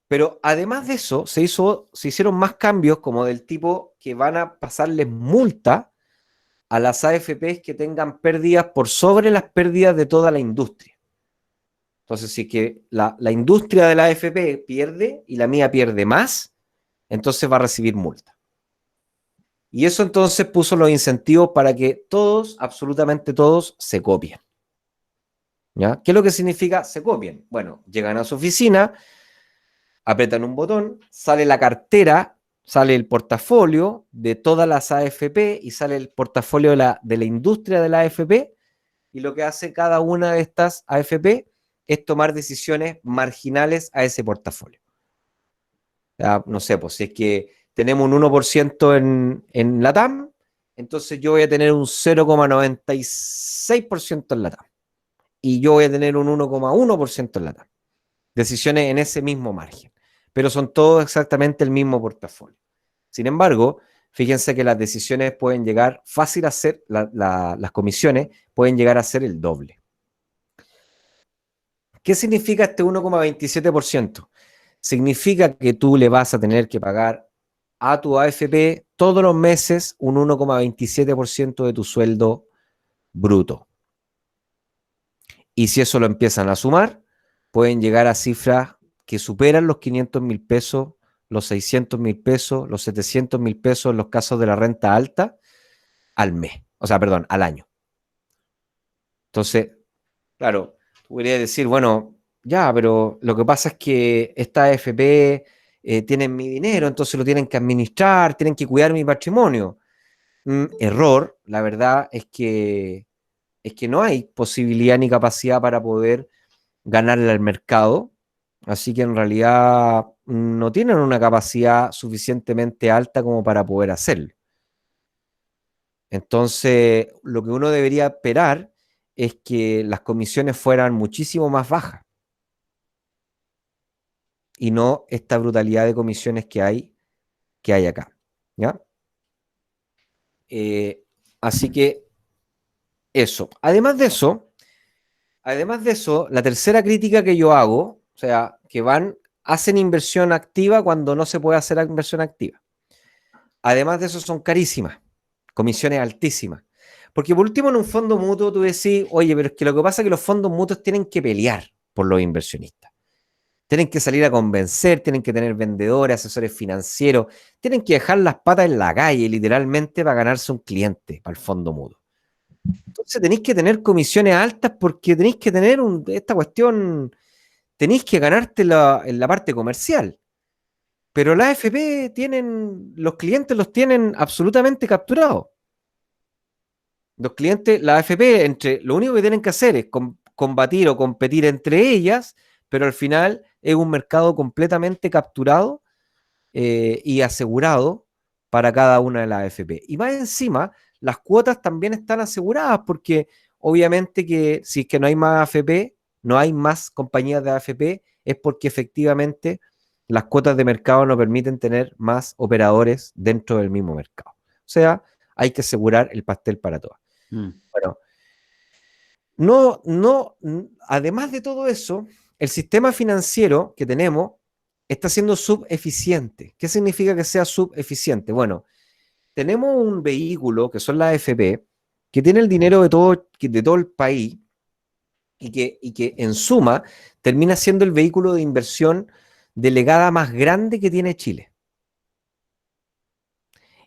Pero además de eso, se hicieron más cambios como del tipo que van a pasarles multa a las AFPs que tengan pérdidas por sobre las pérdidas de toda la industria. Entonces, si es que la industria de la AFP pierde y la mía pierde más, entonces va a recibir multa. Y eso entonces puso los incentivos para que todos, absolutamente todos, se copien. ¿Ya? ¿Qué es lo que significa se copien? Bueno, llegan a su oficina, apretan un botón, sale la cartera, sale el portafolio de todas las AFP y sale el portafolio de la industria de la AFP, y lo que hace cada una de estas AFP es tomar decisiones marginales a ese portafolio. Ya, no sé, pues si es que tenemos un 1% en LATAM, entonces yo voy a tener un 0,96% en LATAM. Y yo voy a tener un 1,1% en LATAM. Decisiones en ese mismo margen. Pero son todos exactamente el mismo portafolio. Sin embargo, fíjense que las decisiones pueden llegar fácil a ser, las comisiones pueden llegar a ser el doble. ¿Qué significa este 1,27%? Significa que tú le vas a tener que pagar a tu AFP todos los meses un 1,27% de tu sueldo bruto. Y si eso lo empiezan a sumar, pueden llegar a cifras que superan los 500.000 pesos, los 600.000 pesos, los 700.000 pesos en los casos de la renta alta al mes. O sea, perdón, al año. Entonces, claro, podría decir, bueno, ya, pero lo que pasa es que esta AFP tienen mi dinero, entonces lo tienen que administrar, tienen que cuidar mi patrimonio. Error, la verdad es que no hay posibilidad ni capacidad para poder ganarle al mercado, así que en realidad no tienen una capacidad suficientemente alta como para poder hacerlo. Entonces, lo que uno debería esperar es que las comisiones fueran muchísimo más bajas y no esta brutalidad de comisiones que hay acá, ¿ya? Así que eso. Además de eso, la tercera crítica que yo hago, o sea, que van hacen inversión activa cuando no se puede hacer inversión activa. Además de eso, son carísimas, comisiones altísimas. Porque por último, en un fondo mutuo tú decís, oye, pero es que lo que pasa es que los fondos mutuos tienen que pelear por los inversionistas. Tienen que salir a convencer, tienen que tener vendedores, asesores financieros, tienen que dejar las patas en la calle, literalmente, para ganarse un cliente para el fondo mutuo. Entonces tenéis que tener comisiones altas porque tenéis que tener esta cuestión, tenéis que ganarte en la parte comercial. Pero la AFP los clientes los tienen absolutamente capturados. Los clientes, la AFP, lo único que tienen que hacer es combatir o competir entre ellas, pero al final es un mercado completamente capturado y asegurado para cada una de las AFP. Y más encima, las cuotas también están aseguradas porque obviamente que si es que no hay más AFP, no hay más compañías de AFP, es porque efectivamente las cuotas de mercado no permiten tener más operadores dentro del mismo mercado. O sea, hay que asegurar el pastel para todas. Bueno, además de todo eso, el sistema financiero que tenemos está siendo subeficiente. ¿Qué significa que sea subeficiente? Bueno, tenemos un vehículo que son las AFP, que tiene el dinero de todo el país y que en suma termina siendo el vehículo de inversión delegada más grande que tiene Chile.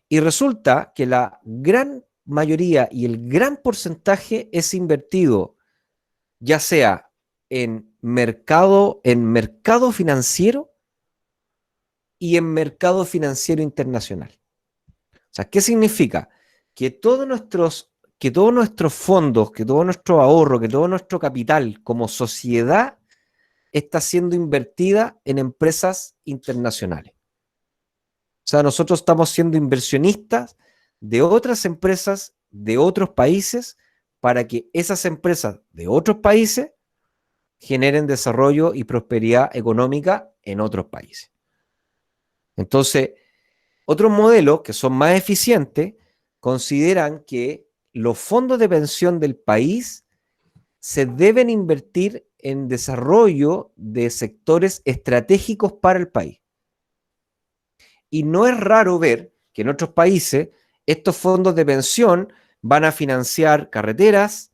Y resulta que la gran mayoría y el gran porcentaje es invertido ya sea en mercado financiero y en mercado financiero internacional. O sea, ¿qué significa? Que todos nuestros fondos, que todo nuestro ahorro, que todo nuestro capital como sociedad está siendo invertida en empresas internacionales. O sea, nosotros estamos siendo inversionistas de otras empresas de otros países para que esas empresas de otros países generen desarrollo y prosperidad económica en otros países. Entonces, otros modelos que son más eficientes consideran que los fondos de pensión del país se deben invertir en desarrollo de sectores estratégicos para el país. Y no es raro ver que en otros países estos fondos de pensión van a financiar carreteras,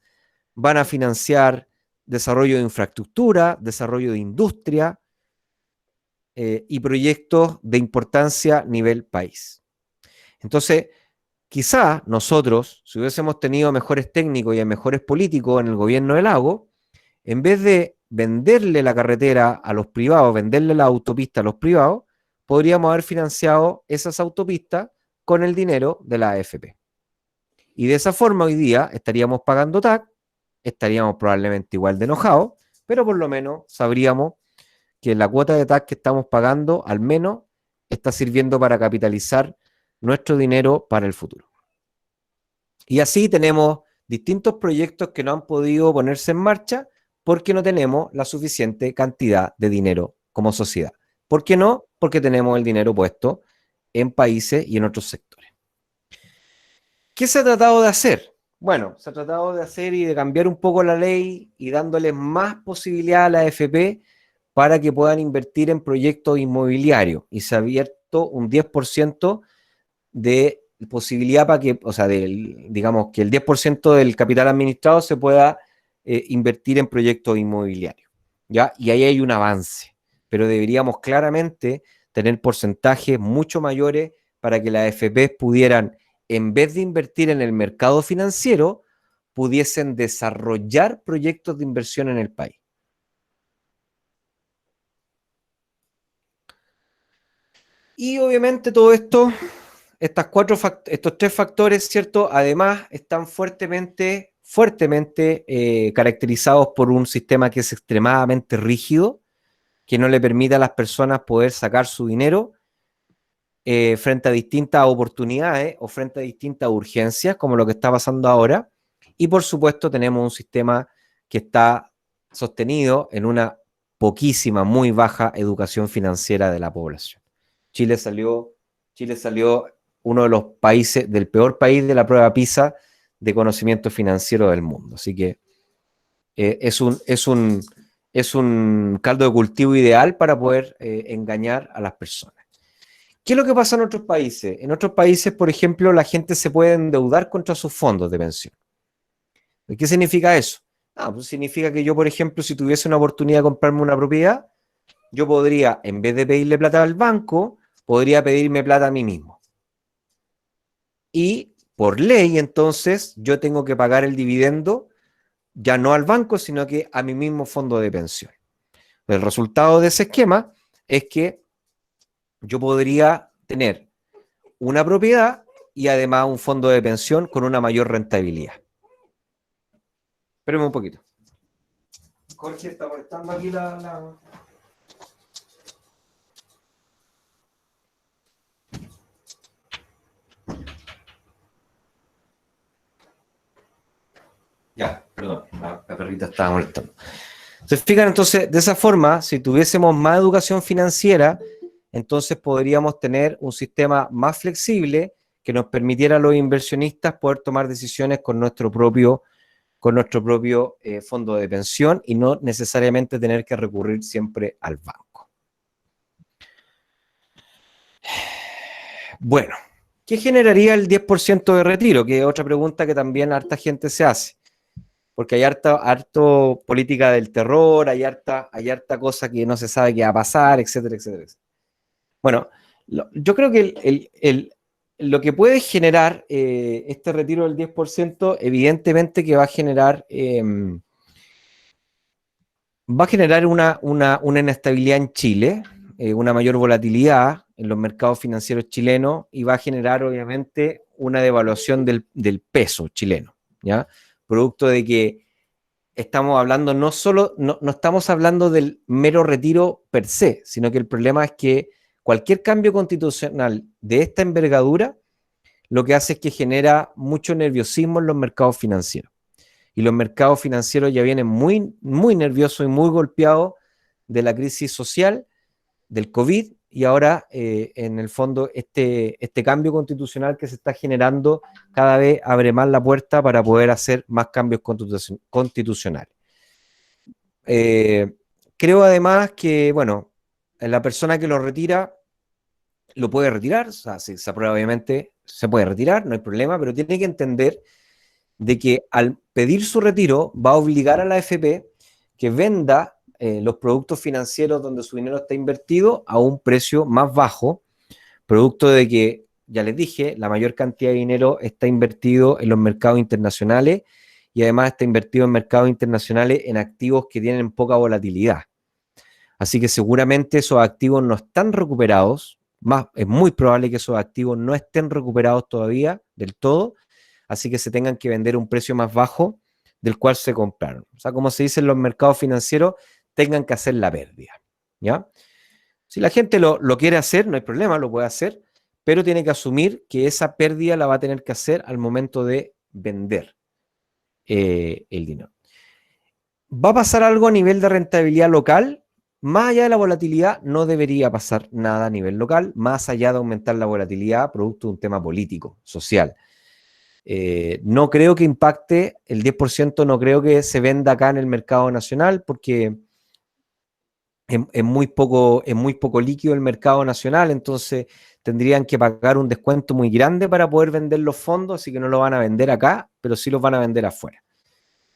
van a financiar desarrollo de infraestructura, desarrollo de industria y proyectos de importancia a nivel país. Entonces, quizá nosotros, si hubiésemos tenido mejores técnicos y mejores políticos en el gobierno del Lago, en vez de venderle la carretera a los privados, venderle la autopista a los privados, podríamos haber financiado esas autopistas con el dinero de la AFP. Y de esa forma hoy día estaríamos pagando TAC, estaríamos probablemente igual de enojados, pero por lo menos sabríamos que la cuota de TAC que estamos pagando al menos está sirviendo para capitalizar nuestro dinero para el futuro. Y así tenemos distintos proyectos que no han podido ponerse en marcha porque no tenemos la suficiente cantidad de dinero como sociedad. ¿Por qué no? Porque tenemos el dinero puesto en países y en otros sectores. ¿Qué se ha tratado de hacer? Bueno, se ha tratado de hacer y de cambiar un poco la ley y dándoles más posibilidad a la AFP para que puedan invertir en proyectos inmobiliarios. Y se ha abierto un 10% de posibilidad para que, o sea, digamos que el 10% del capital administrado se pueda invertir en proyectos inmobiliarios. ¿Ya? Y ahí hay un avance, pero deberíamos claramente tener porcentajes mucho mayores para que las AFP pudieran, en vez de invertir en el mercado financiero, pudiesen desarrollar proyectos de inversión en el país. Y obviamente todo esto, estos tres factores, ¿cierto? Además, están fuertemente caracterizados por un sistema que es extremadamente rígido, que no le permite a las personas poder sacar su dinero frente a distintas oportunidades o frente a distintas urgencias, como lo que está pasando ahora. Y por supuesto tenemos un sistema que está sostenido en una poquísima, muy baja educación financiera de la población. Chile salió uno de los países, del peor país de la prueba PISA de conocimiento financiero del mundo. Así que es un es un caldo de cultivo ideal para poder engañar a las personas. ¿Qué es lo que pasa en otros países? En otros países, por ejemplo, la gente se puede endeudar contra sus fondos de pensión. ¿Qué significa eso? Pues significa que yo, por ejemplo, si tuviese una oportunidad de comprarme una propiedad, yo podría, en vez de pedirle plata al banco, podría pedirme plata a mí mismo. Y por ley, entonces, yo tengo que pagar el dividendo ya no al banco, sino que a mi mismo fondo de pensión. El resultado de ese esquema es que yo podría tener una propiedad y además un fondo de pensión con una mayor rentabilidad. Espérame un poquito. Jorge está molestando aquí la... Ya, perdón, la perrita estaba molestando. ¿Se fijan? Entonces, de esa forma, si tuviésemos más educación financiera, entonces podríamos tener un sistema más flexible que nos permitiera a los inversionistas poder tomar decisiones con nuestro propio fondo de pensión y no necesariamente tener que recurrir siempre al banco. Bueno, ¿qué generaría el 10% de retiro? Que es otra pregunta que también harta gente se hace. Porque hay harto política del terror, hay harta cosa que no se sabe qué va a pasar, etcétera, etcétera, etcétera. Bueno, yo creo que lo que puede generar este retiro del 10%, evidentemente que va a generar una inestabilidad en Chile, una mayor volatilidad en los mercados financieros chilenos y va a generar obviamente una devaluación del peso chileno, ¿ya? Producto de que estamos hablando no estamos hablando del mero retiro per se, sino que el problema es que cualquier cambio constitucional de esta envergadura lo que hace es que genera mucho nerviosismo en los mercados financieros. Y los mercados financieros ya vienen muy, muy nerviosos y muy golpeados de la crisis social, del COVID, y ahora, en el fondo, este cambio constitucional que se está generando cada vez abre más la puerta para poder hacer más cambios constitucionales. Creo además que, bueno, la persona que lo retira lo puede retirar, o sea, si se aprueba obviamente se puede retirar, no hay problema, pero tiene que entender de que al pedir su retiro va a obligar a la AFP que venda los productos financieros donde su dinero está invertido a un precio más bajo, producto de que, ya les dije, la mayor cantidad de dinero está invertido en los mercados internacionales y además está invertido en mercados internacionales en activos que tienen poca volatilidad. Así que seguramente esos activos no están recuperados, es muy probable que esos activos no estén recuperados todavía del todo, así que se tengan que vender a un precio más bajo del cual se compraron. O sea, como se dice en los mercados financieros, tengan que hacer la pérdida, ¿ya? Si la gente lo quiere hacer, no hay problema, lo puede hacer, pero tiene que asumir que esa pérdida la va a tener que hacer al momento de vender el dinero. ¿Va a pasar algo a nivel de rentabilidad local? Más allá de la volatilidad, no debería pasar nada a nivel local, más allá de aumentar la volatilidad, producto de un tema político, social. No creo que impacte, el 10% no creo que se venda acá en el mercado nacional, porque es muy poco líquido el mercado nacional, entonces tendrían que pagar un descuento muy grande para poder vender los fondos, así que no lo van a vender acá, pero sí los van a vender afuera.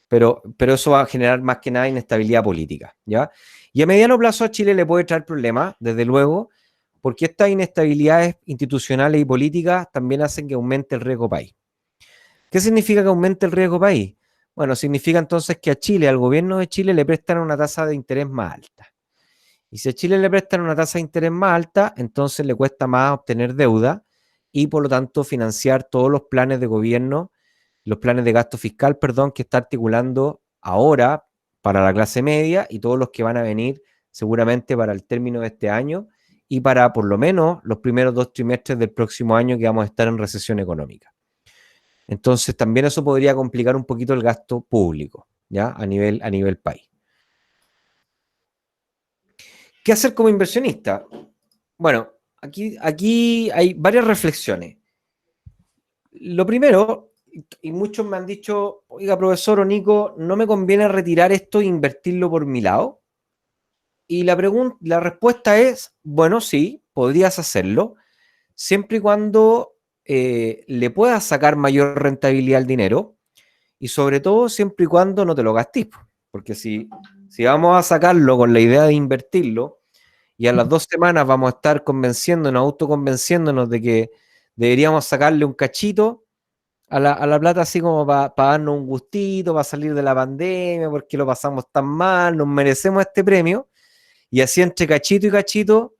Pero eso va a generar más que nada inestabilidad política, ¿ya? Y a mediano plazo a Chile le puede traer problemas, desde luego, porque estas inestabilidades institucionales y políticas también hacen que aumente el riesgo país. ¿Qué significa que aumente el riesgo país? Bueno, significa entonces que a Chile, al gobierno de Chile, le prestan una tasa de interés más alta. Y si a Chile le prestan una tasa de interés más alta, entonces le cuesta más obtener deuda y por lo tanto financiar todos los planes de gobierno, los planes de gasto fiscal, perdón, que está articulando ahora para la clase media y todos los que van a venir seguramente para el término de este año y para por lo menos los primeros 2 trimestres del próximo año que vamos a estar en recesión económica. Entonces también eso podría complicar un poquito el gasto público, ¿ya? A nivel país. ¿Qué hacer como inversionista? Bueno, aquí hay varias reflexiones. Lo primero, y muchos me han dicho, oiga, profesor o Nico, ¿no me conviene retirar esto e invertirlo por mi lado? Y la respuesta es, bueno, sí, podrías hacerlo, siempre y cuando le puedas sacar mayor rentabilidad al dinero y sobre todo siempre y cuando no te lo gastes. Porque si vamos a sacarlo con la idea de invertirlo y a las 2 semanas vamos a estar convenciéndonos, autoconvenciéndonos de que deberíamos sacarle un cachito a la plata así como para darnos un gustito, para salir de la pandemia, porque lo pasamos tan mal, nos merecemos este premio, y así entre cachito y cachito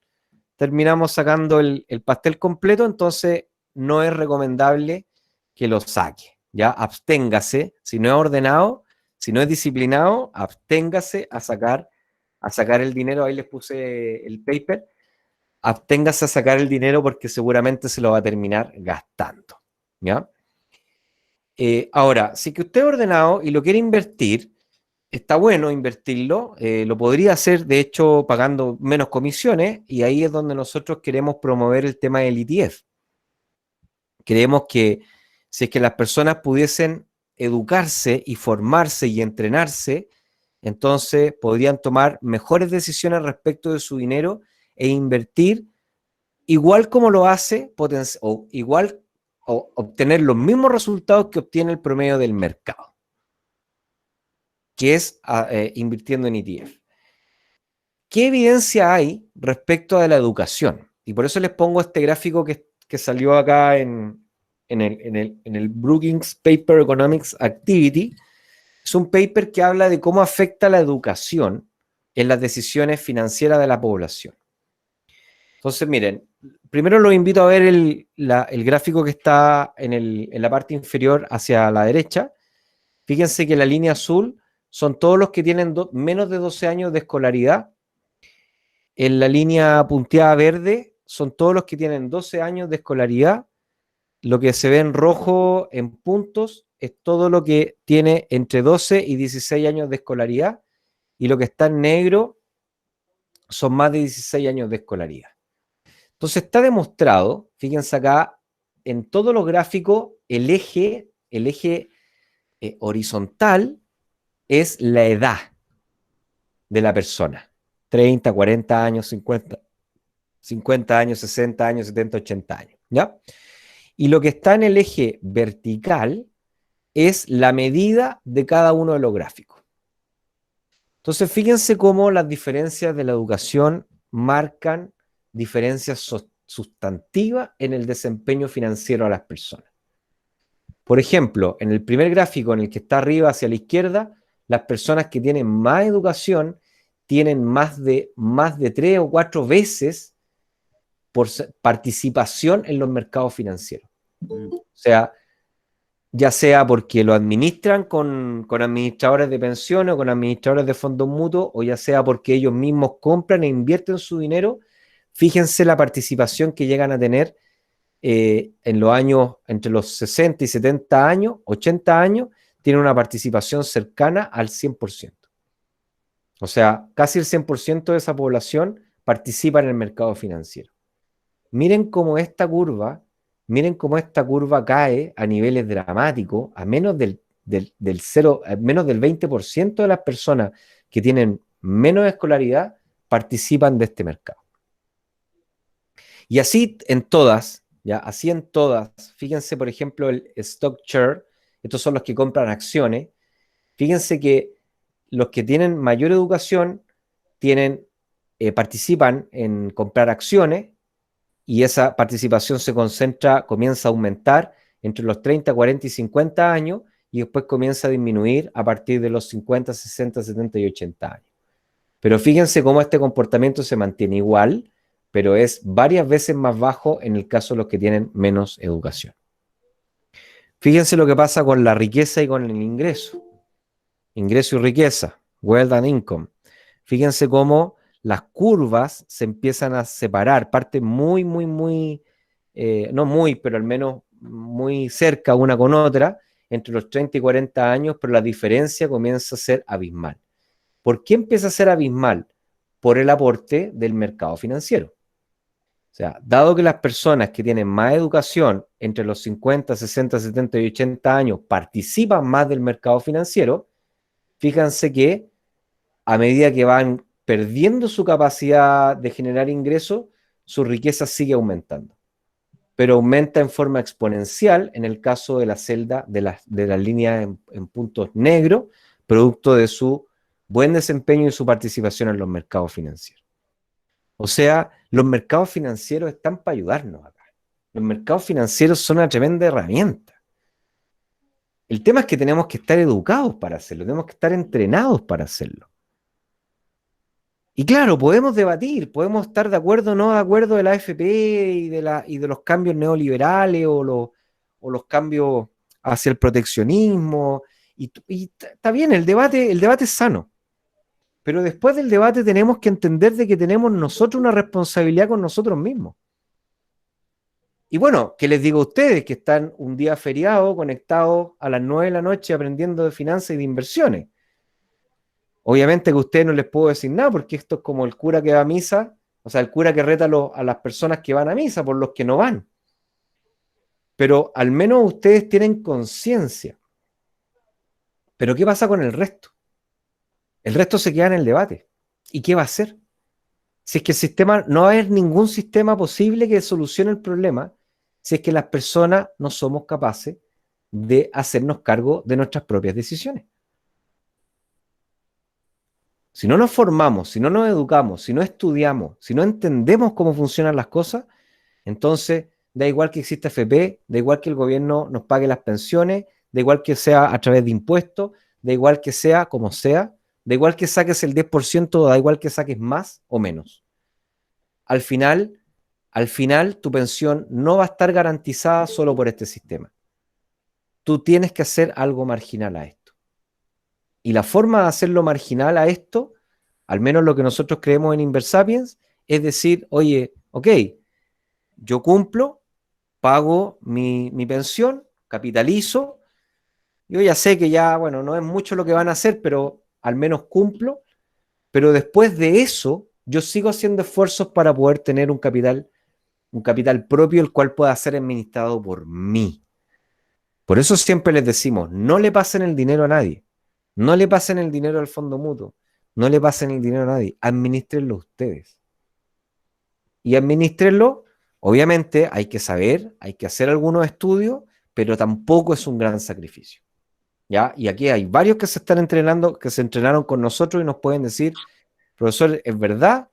terminamos sacando el pastel completo, entonces no es recomendable que lo saque, ¿ya? Absténgase, si no es ordenado, si no es disciplinado, absténgase a sacar el dinero, ahí les puse el paper, absténgase a sacar el dinero porque seguramente se lo va a terminar gastando, ¿ya? Ahora, si que usted es ordenado y lo quiere invertir, está bueno invertirlo, lo podría hacer de hecho pagando menos comisiones y ahí es donde nosotros queremos promover el tema del ETF. Creemos que si es que las personas pudiesen educarse y formarse y entrenarse, entonces podrían tomar mejores decisiones respecto de su dinero e invertir igual como lo hace, o igual o obtener los mismos resultados que obtiene el promedio del mercado, que es invirtiendo en ETF. ¿Qué evidencia hay respecto a la educación? Y por eso les pongo este gráfico que salió acá en el Brookings Paper Economics Activity. Es un paper que habla de cómo afecta la educación en las decisiones financieras de la población. Entonces, miren, primero los invito a ver el gráfico que está en la parte inferior hacia la derecha. Fíjense que la línea azul son todos los que tienen menos de 12 años de escolaridad. En la línea punteada verde son todos los que tienen 12 años de escolaridad. Lo que se ve en rojo en puntos es todo lo que tiene entre 12 y 16 años de escolaridad. Y lo que está en negro son más de 16 años de escolaridad. Entonces está demostrado, fíjense acá, en todos los gráficos, el eje horizontal es la edad de la persona. 30, 40 años, 50 años, 60 años, 70, 80 años, ¿ya? Y lo que está en el eje vertical es la medida de cada uno de los gráficos. Entonces, fíjense cómo las diferencias de la educación marcan diferencias sustantivas en el desempeño financiero a las personas. Por ejemplo, en el primer gráfico, en el que está arriba hacia la izquierda, las personas que tienen más educación tienen más de 3 o 4 veces por participación en los mercados financieros. O sea, ya sea porque lo administran con administradores de pensiones o con administradores de fondos mutuos, o ya sea porque ellos mismos compran e invierten su dinero, fíjense la participación que llegan a tener en los años, entre los 60 y 70 años, 80 años, tienen una participación cercana al 100%. O sea, casi el 100% de esa población participa en el mercado financiero. Miren cómo esta curva cae a niveles dramáticos, a menos del 20% de las personas que tienen menos escolaridad participan de este mercado. Y así en todas, fíjense por ejemplo el stock share, estos son los que compran acciones, fíjense que los que tienen mayor educación participan en comprar acciones, y esa participación comienza a aumentar entre los 30, 40 y 50 años, y después comienza a disminuir a partir de los 50, 60, 70 y 80 años. Pero fíjense cómo este comportamiento se mantiene igual, pero es varias veces más bajo en el caso de los que tienen menos educación. Fíjense lo que pasa con la riqueza y con el ingreso. Ingreso y riqueza, wealth and income. Fíjense cómo las curvas se empiezan a separar, parten muy, no muy, pero al menos muy cerca una con otra, entre los 30 y 40 años, pero la diferencia comienza a ser abismal. ¿Por qué empieza a ser abismal? Por el aporte del mercado financiero. O sea, dado que las personas que tienen más educación entre los 50, 60, 70 y 80 años participan más del mercado financiero, fíjense que a medida que van perdiendo su capacidad de generar ingresos, su riqueza sigue aumentando, pero aumenta en forma exponencial en el caso de la celda de las líneas en puntos negros, producto de su buen desempeño y su participación en los mercados financieros. O sea, los mercados financieros están para ayudarnos acá. Los mercados financieros son una tremenda herramienta. El tema es que tenemos que estar educados para hacerlo, tenemos que estar entrenados para hacerlo. Y claro, podemos debatir, podemos estar de acuerdo o no de acuerdo de la AFP y de los cambios neoliberales o los cambios hacia el proteccionismo. Y está bien, el debate es sano. Pero después del debate tenemos que entender de que tenemos nosotros una responsabilidad con nosotros mismos. Y bueno, ¿qué les digo a ustedes que están un día feriado conectados a las 9 de la noche aprendiendo de finanzas y de inversiones? Obviamente que a ustedes no les puedo decir nada porque esto es como el cura que va a misa, o sea, el cura que reta a las personas que van a misa por los que no van. Pero al menos ustedes tienen conciencia. Pero ¿qué pasa con el resto? El resto se queda en el debate. ¿Y qué va a hacer? Si es que el sistema, no va a haber ningún sistema posible que solucione el problema si es que las personas no somos capaces de hacernos cargo de nuestras propias decisiones. Si no nos formamos, si no nos educamos, si no estudiamos, si no entendemos cómo funcionan las cosas, entonces da igual que exista FP, da igual que el gobierno nos pague las pensiones, da igual que sea a través de impuestos, da igual que sea como sea, da igual que saques el 10%, da igual que saques más o menos. Al final, tu pensión no va a estar garantizada solo por este sistema. Tú tienes que hacer algo marginal a esto. Y la forma de hacerlo marginal a esto, al menos lo que nosotros creemos en Inversapiens, es decir, oye, ok, yo cumplo, pago mi pensión, capitalizo, yo ya sé que ya, bueno, no es mucho lo que van a hacer, pero al menos cumplo, pero después de eso, yo sigo haciendo esfuerzos para poder tener un capital propio, el cual pueda ser administrado por mí. Por eso siempre les decimos, no le pasen el dinero a nadie. No le pasen el dinero al fondo mutuo. No le pasen el dinero a nadie. Administrenlo ustedes. Y administrenlo, obviamente, hay que saber, hay que hacer algunos estudios, pero tampoco es un gran sacrificio. ¿Ya? Y aquí hay varios que se están entrenando, que se entrenaron con nosotros y nos pueden decir, profesor, es verdad,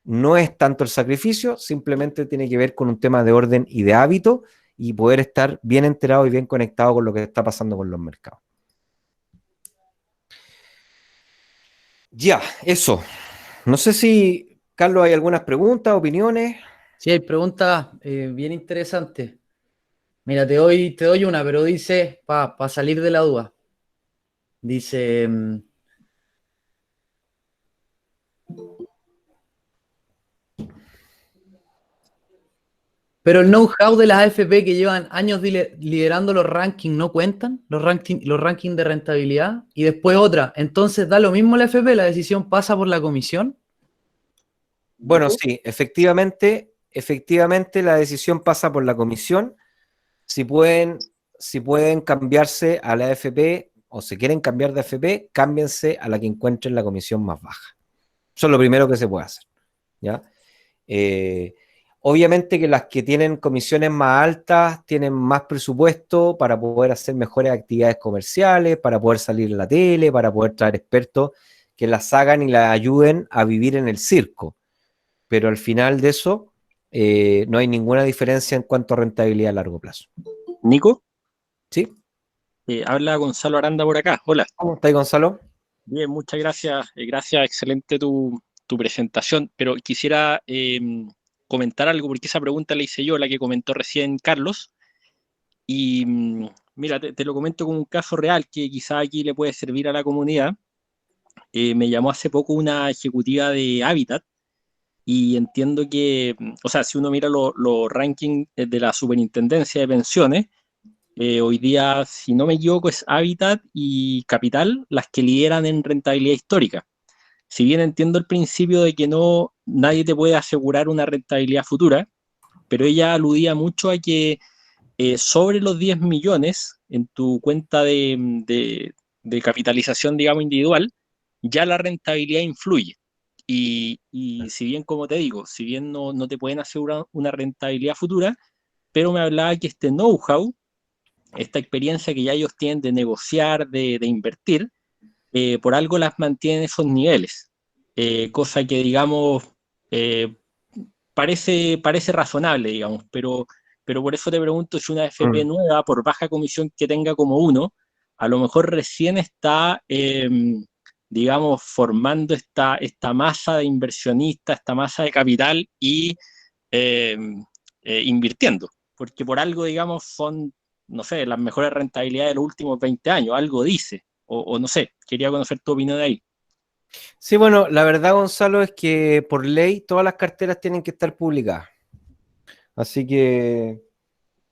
no es tanto el sacrificio, simplemente tiene que ver con un tema de orden y de hábito y poder estar bien enterado y bien conectado con lo que está pasando con los mercados. Ya, eso. No sé si, Carlos, hay algunas preguntas, opiniones. Sí, hay preguntas bien interesantes. Mira, te doy una, pero dice, para salir de la duda, dice, pero el know-how de las AFP que llevan años liderando los rankings no cuentan, los rankings de rentabilidad. Y después otra, entonces da lo mismo la AFP, la decisión pasa por la comisión. Bueno, sí, efectivamente la decisión pasa por la comisión. Si pueden cambiarse a la AFP o se quieren cambiar de AFP, cámbiense a la que encuentren la comisión más baja. Eso es lo primero que se puede hacer. ¿Ya? Obviamente que las que tienen comisiones más altas tienen más presupuesto para poder hacer mejores actividades comerciales, para poder salir en la tele, para poder traer expertos que las hagan y las ayuden a vivir en el circo. Pero al final de eso no hay ninguna diferencia en cuanto a rentabilidad a largo plazo. Nico, ¿Sí? habla Gonzalo Aranda por acá. Hola. ¿Cómo estáis, Gonzalo? Bien, muchas gracias. Gracias, excelente tu presentación. Pero quisiera comentar algo, porque esa pregunta la hice yo, la que comentó recién Carlos. Y mira, te lo comento como un caso real que quizá aquí le puede servir a la comunidad. Me llamó hace poco una ejecutiva de Habitat y entiendo que, o sea, si uno mira los rankings de la Superintendencia de Pensiones, hoy día, si no me equivoco, es Habitat y Capital las que lideran en rentabilidad histórica. Si bien entiendo el principio de que no nadie te puede asegurar una rentabilidad futura, pero ella aludía mucho a que sobre los 10 millones en tu cuenta de capitalización, digamos, individual, ya la rentabilidad influye. Y si bien, como te digo, si bien no te pueden asegurar una rentabilidad futura, pero me hablaba que este know-how, esta experiencia que ya ellos tienen de negociar, de invertir, por algo las mantienen esos niveles. Cosa que, digamos, eh, parece razonable, digamos, pero por eso te pregunto si una FP nueva, por baja comisión que tenga como uno, a lo mejor recién está, digamos, formando esta masa de inversionistas, esta masa de capital y eh, invirtiendo, porque por algo, digamos, son, no sé, las mejores rentabilidades de los últimos 20 años, algo dice, o no sé, quería conocer tu opinión de ahí. Sí, bueno, la verdad, Gonzalo, es que por ley todas las carteras tienen que estar publicadas. Así que,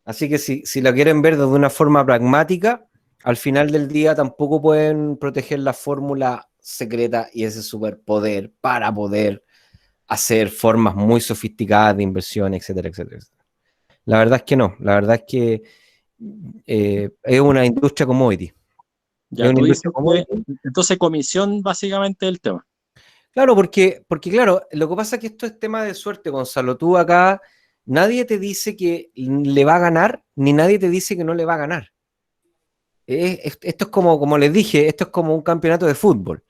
si la quieren ver de una forma pragmática, al final del día tampoco pueden proteger la fórmula secreta y ese superpoder para poder hacer formas muy sofisticadas de inversión, etcétera, etcétera, etcétera. La verdad es que no, la verdad es que es una industria commodity. Es Ya una tú dices industria que, commodity. entonces, comisión básicamente del tema. Claro, porque claro, lo que pasa es que esto es tema de suerte, Gonzalo. Tú acá, nadie te dice que le va a ganar, ni nadie te dice que no le va a ganar. Esto es como les dije, esto es como un campeonato de fútbol.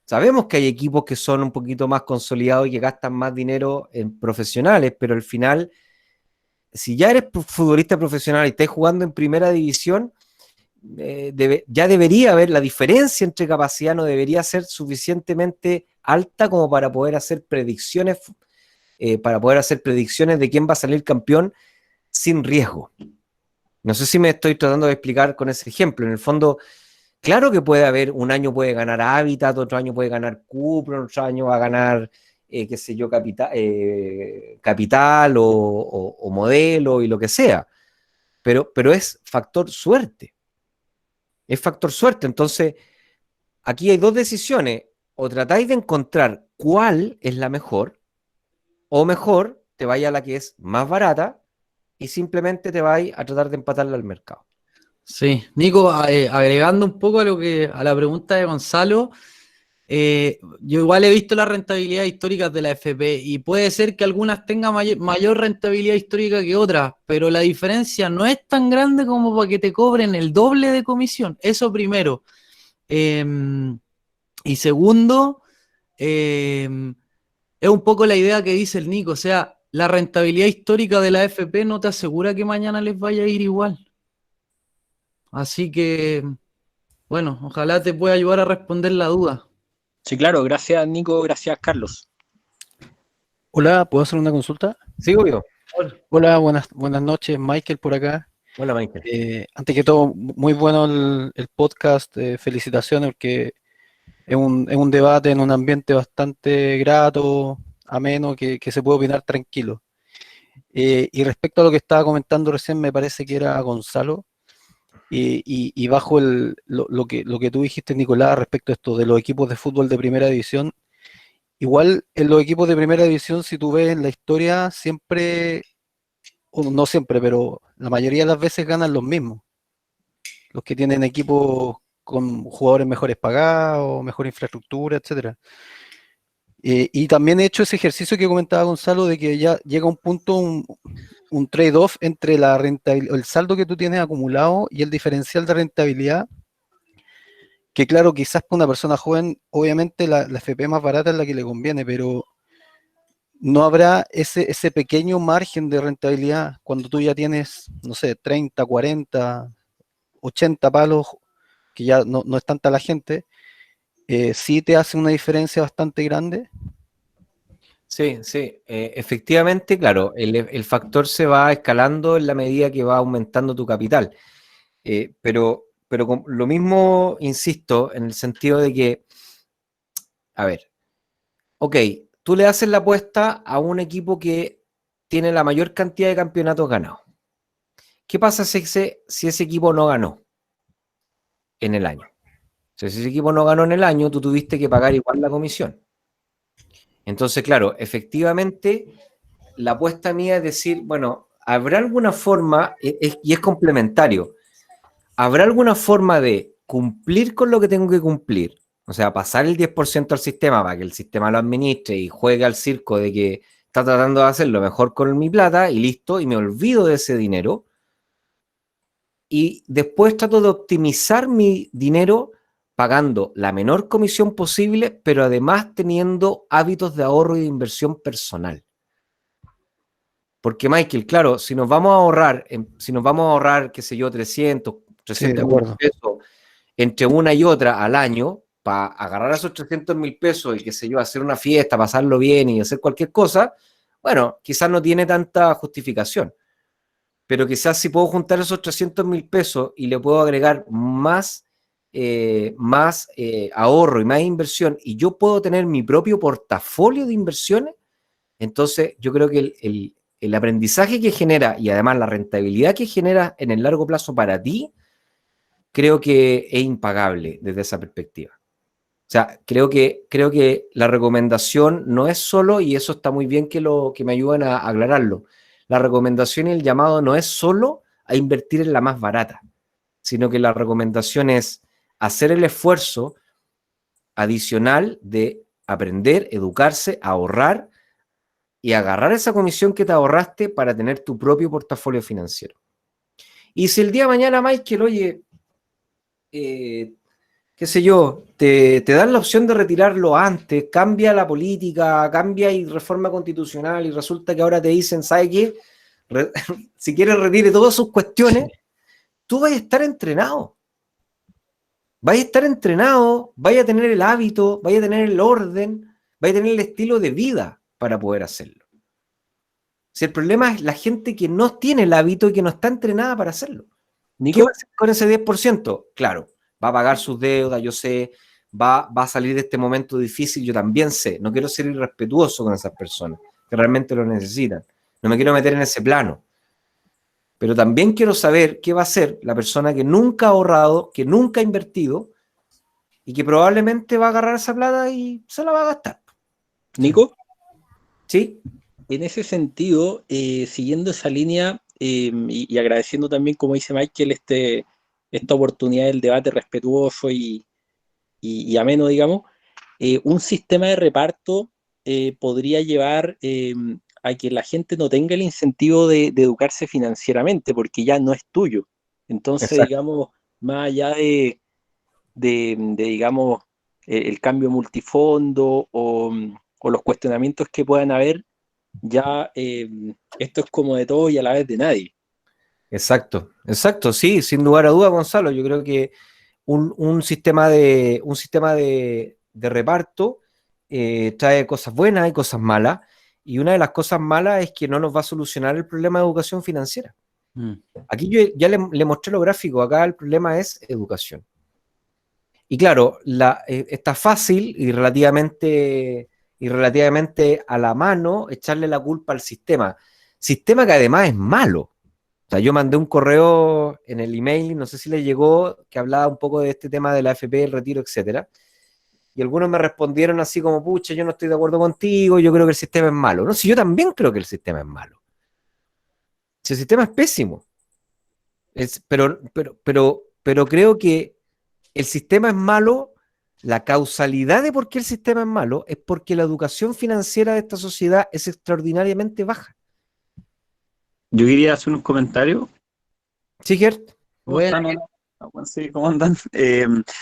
Sabemos que hay equipos que son un poquito más consolidados y que gastan más dinero en profesionales, pero al final, si ya eres futbolista profesional y estás jugando en primera división, ya debería haber, la diferencia entre capacidad no debería ser suficientemente alta como para poder hacer predicciones, de quién va a salir campeón sin riesgo. No sé si me estoy tratando de explicar con ese ejemplo. En el fondo, claro que puede haber, un año puede ganar Habitat, otro año puede ganar Cupro, otro año va a ganar, qué sé yo, Capital o Modelo y lo que sea. Pero es factor suerte. Es factor suerte. Entonces, aquí hay dos decisiones. O tratáis de encontrar cuál es la mejor, o mejor, te vaya a la que es más barata y simplemente te vais a tratar de empatarla al mercado. Sí, Nico, agregando un poco a la pregunta de Gonzalo, yo igual he visto las rentabilidades históricas de la FP y puede ser que algunas tengan mayor rentabilidad histórica que otras, pero la diferencia no es tan grande como para que te cobren el doble de comisión. Eso primero. Y segundo, es un poco la idea que dice el Nico, o sea, la rentabilidad histórica de la FP no te asegura que mañana les vaya a ir igual. Así que, bueno, ojalá te pueda ayudar a responder la duda. Sí, claro, gracias Nico, gracias Carlos. Hola, ¿puedo hacer una consulta? ¿Sí, obvio? Hola, buenas noches, Michael por acá. Hola, Michael. Antes que todo, muy bueno el podcast, felicitaciones porque es un debate en un ambiente bastante grato, ameno, que se puede opinar tranquilo. Y respecto a lo que estaba comentando recién, me parece que era Gonzalo, y bajo lo que tú dijiste, Nicolás, respecto a esto de los equipos de fútbol de primera división. Igual en los equipos de primera división, si tú ves en la historia, siempre, o no siempre, pero la mayoría de las veces ganan los mismos. Los que tienen equipos con jugadores mejores pagados, mejor infraestructura, etcétera. Y también he hecho ese ejercicio que comentaba Gonzalo de que ya llega un punto, un trade-off entre la rentabilidad, el saldo que tú tienes acumulado y el diferencial de rentabilidad. Que claro, quizás para una persona joven, obviamente la FP más barata es la que le conviene, pero no habrá ese pequeño margen de rentabilidad cuando tú ya tienes, no sé, 30, 40, 80 palos, que ya no es tanta la gente, sí te hace una diferencia bastante grande. Sí, sí, efectivamente, claro, el factor se va escalando en la medida que va aumentando tu capital. Pero con lo mismo, insisto, en el sentido de que, a ver, ok, tú le haces la apuesta a un equipo que tiene la mayor cantidad de campeonatos ganados. ¿Qué pasa si ese equipo no ganó en el año? O sea, si ese equipo no ganó en el año, tú tuviste que pagar igual la comisión. Entonces, claro, efectivamente, la apuesta mía es decir, bueno, ¿habrá alguna forma, y es complementario, ¿habrá alguna forma de cumplir con lo que tengo que cumplir O sea, pasar el 10% al sistema para que el sistema lo administre y juegue al circo de que está tratando de hacerlo mejor con mi plata y listo, y me olvido de ese dinero. Y después trato de optimizar mi dinero pagando la menor comisión posible, pero además teniendo hábitos de ahorro y de inversión personal. Porque, Michael, claro, si nos vamos a ahorrar, qué sé yo, 300 Sí, de mil acuerdo. pesos entre una y otra al año, para agarrar esos 300.000 pesos y, qué sé yo, hacer una fiesta, pasarlo bien y hacer cualquier cosa, bueno, quizás no tiene tanta justificación. Pero quizás si puedo juntar esos 300.000 pesos y le puedo agregar más ahorro y más inversión, y yo puedo tener mi propio portafolio de inversiones, entonces yo creo que el aprendizaje que genera y además la rentabilidad que genera en el largo plazo para ti, creo que es impagable desde esa perspectiva. O sea, creo que la recomendación no es solo, y eso está muy bien que me ayuden a aclararlo, la recomendación y el llamado no es solo a invertir en la más barata, sino que la recomendación es hacer el esfuerzo adicional de aprender, educarse, ahorrar y agarrar esa comisión que te ahorraste para tener tu propio portafolio financiero. Y si el día de mañana, Michael, oye, qué sé yo, te dan la opción de retirarlo antes, cambia la política, cambia y reforma constitucional y resulta que ahora te dicen, ¿sabe qué? Si quieres retire todas sus cuestiones, tú vas a estar entrenado. Vas a estar entrenado, vas a tener el hábito, vas a tener el orden, vas a tener el estilo de vida para poder hacerlo. Si el problema es la gente que no tiene el hábito y que no está entrenada para hacerlo. ¿Qué va a hacer con ese 10%? Claro, va a pagar sus deudas, yo sé, va a salir de este momento difícil, yo también sé. No quiero ser irrespetuoso con esas personas que realmente lo necesitan. No me quiero meter en ese plano. Pero también quiero saber qué va a hacer la persona que nunca ha ahorrado, que nunca ha invertido y que probablemente va a agarrar esa plata y se la va a gastar. Nico, ¿Sí? en ese sentido, siguiendo esa línea y agradeciendo también, como dice Michael, esta oportunidad del debate respetuoso y ameno, digamos, un sistema de reparto podría llevar a que la gente no tenga el incentivo de educarse financieramente, porque ya no es tuyo. Entonces, Exacto. digamos, más allá digamos, el cambio multifondo o los cuestionamientos que puedan haber, ya esto es como de todo y a la vez de nadie. Exacto, exacto, sí, sin lugar a duda, Gonzalo. Yo creo que un sistema de reparto trae cosas buenas y cosas malas, y una de las cosas malas es que no nos va a solucionar el problema de educación financiera. Aquí yo ya le mostré los gráficos, acá el problema es educación. Y claro, está fácil y relativamente a la mano echarle la culpa al sistema que además es malo. O sea, yo mandé un correo en el email, no sé si le llegó, que hablaba un poco de este tema de la AFP, el retiro, etcétera. Y algunos me respondieron así como, pucha, yo no estoy de acuerdo contigo, yo creo que el sistema es malo. No, si yo también creo que el sistema es malo. Si el sistema es pésimo. Pero creo que el sistema es malo, la causalidad de por qué el sistema es malo es porque la educación financiera de esta sociedad es extraordinariamente baja. Yo quería hacer unos comentarios. ¿Sí, Gert? ¿Cómo Bueno, están? Sí, ¿cómo andan?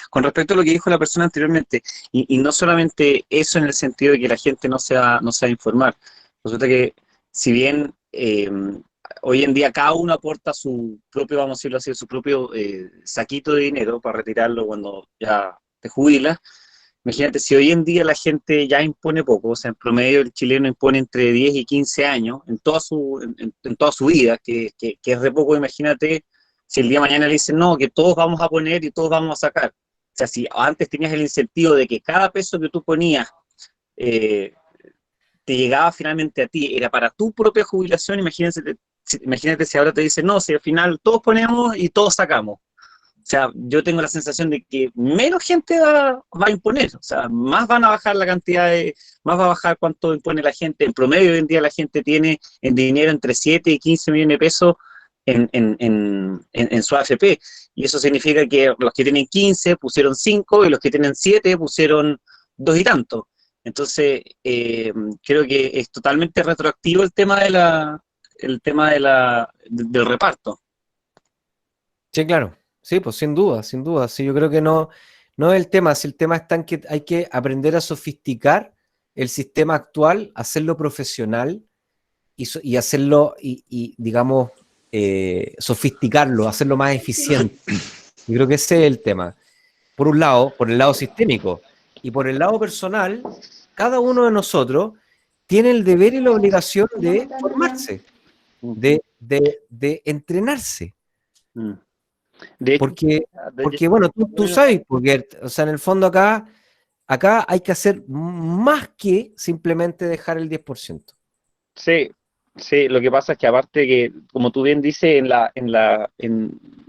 Con respecto a lo que dijo la persona anteriormente, y no solamente eso en el sentido de que la gente no se va a informar. Resulta que si bien hoy en día cada uno aporta su propio, vamos a decirlo así, su propio saquito de dinero para retirarlo cuando ya te jubilas, imagínate, si hoy en día la gente ya impone poco, o sea, en promedio el chileno impone entre 10 y 15 años en toda su vida, que es re poco. Imagínate si el día de mañana le dicen, no, que todos vamos a poner y todos vamos a sacar. O sea, si antes tenías el incentivo de que cada peso que tú ponías eh, te llegaba finalmente a ti, era para tu propia jubilación, imagínate si ahora te dicen, no, si al final todos ponemos y todos sacamos. O sea, yo tengo la sensación de que menos gente va a imponer, o sea, más van a bajar la cantidad más va a bajar cuánto impone la gente. En promedio hoy en día la gente tiene en dinero entre 7 y 15 millones de pesos en su AFP. Y eso significa que los que tienen 15 pusieron 5 y los que tienen 7 pusieron 2 y tanto. Entonces, creo que es totalmente retroactivo el tema del reparto. Sí, claro. Sí, pues sin duda, sin duda. Sí, yo creo que no es el tema. Si el tema está en que hay que aprender a sofisticar el sistema actual, hacerlo profesional y hacerlo, digamos, sofisticarlo, hacerlo más eficiente. Yo creo que ese es el tema. Por un lado, por el lado sistémico. Y por el lado personal, cada uno de nosotros tiene el deber y la obligación de formarse, de entrenarse. De hecho, Porque bueno, tú sabes, porque, o sea, en el fondo acá hay que hacer más que simplemente dejar el 10%. sí, sí, lo que pasa es que aparte que, como tú bien dices,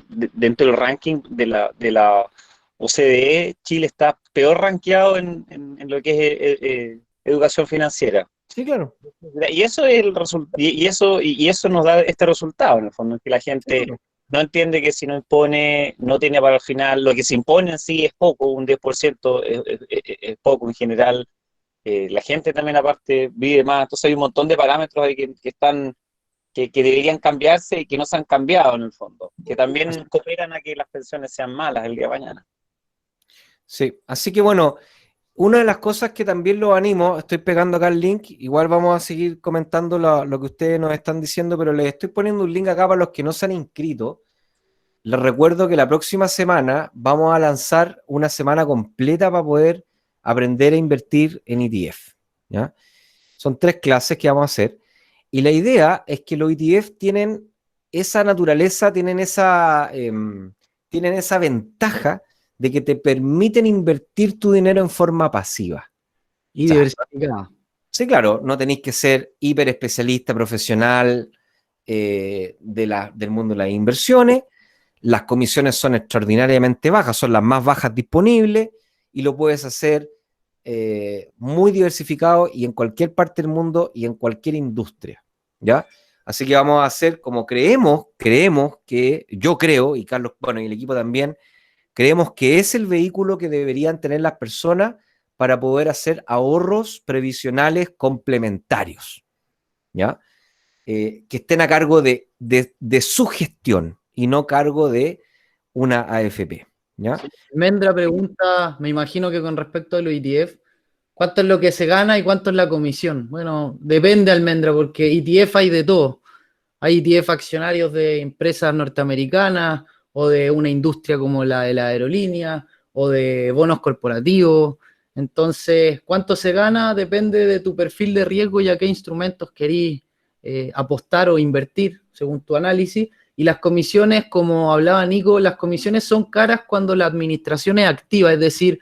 dentro del ranking de la OCDE, Chile está peor rankeado en lo que es educación financiera. Sí, claro. Y eso es y eso nos da este resultado, en el fondo, que la gente no entiende que si no impone, no tiene para el final, lo que se impone en sí es poco, un 10% es poco en general. La gente también aparte vive más, entonces hay un montón de parámetros ahí que deberían cambiarse y que no se han cambiado en el fondo, que también cooperan a que las pensiones sean malas el día de mañana. Sí, así que bueno, una de las cosas que también los animo, estoy pegando acá el link, igual vamos a seguir comentando lo que ustedes nos están diciendo, pero les estoy poniendo un link acá para los que no se han inscrito. Les recuerdo que la próxima semana vamos a lanzar una semana completa para poder aprender a invertir en ETF, ¿ya? Son 3 clases que vamos a hacer. Y la idea es que los ETF tienen esa naturaleza, tienen esa ventaja de que te permiten invertir tu dinero en forma pasiva. Y O sea, diversificada. sí, claro, no tenéis que ser hiper especialista profesional del mundo de las inversiones. Las comisiones son extraordinariamente bajas, son las más bajas disponibles y lo puedes hacer muy diversificado y en cualquier parte del mundo y en cualquier industria, ¿ya? Así que vamos a hacer como creemos que, yo creo, y Carlos, bueno, y el equipo también, creemos que es el vehículo que deberían tener las personas para poder hacer ahorros previsionales complementarios, ¿ya? Que estén a cargo de su gestión y no cargo de una AFP, ¿ya? Mendra pregunta, me imagino que con respecto a los ETF, ¿cuánto es lo que se gana y cuánto es la comisión? Bueno, depende, Almendra, porque ETF hay de todo. Hay ETF accionarios de empresas norteamericanas o de una industria como la de la aerolínea o de bonos corporativos. Entonces, ¿cuánto se gana? Depende de tu perfil de riesgo y a qué instrumentos querís apostar o invertir, según tu análisis. Y las comisiones, como hablaba Nico, las comisiones son caras cuando la administración es activa, es decir,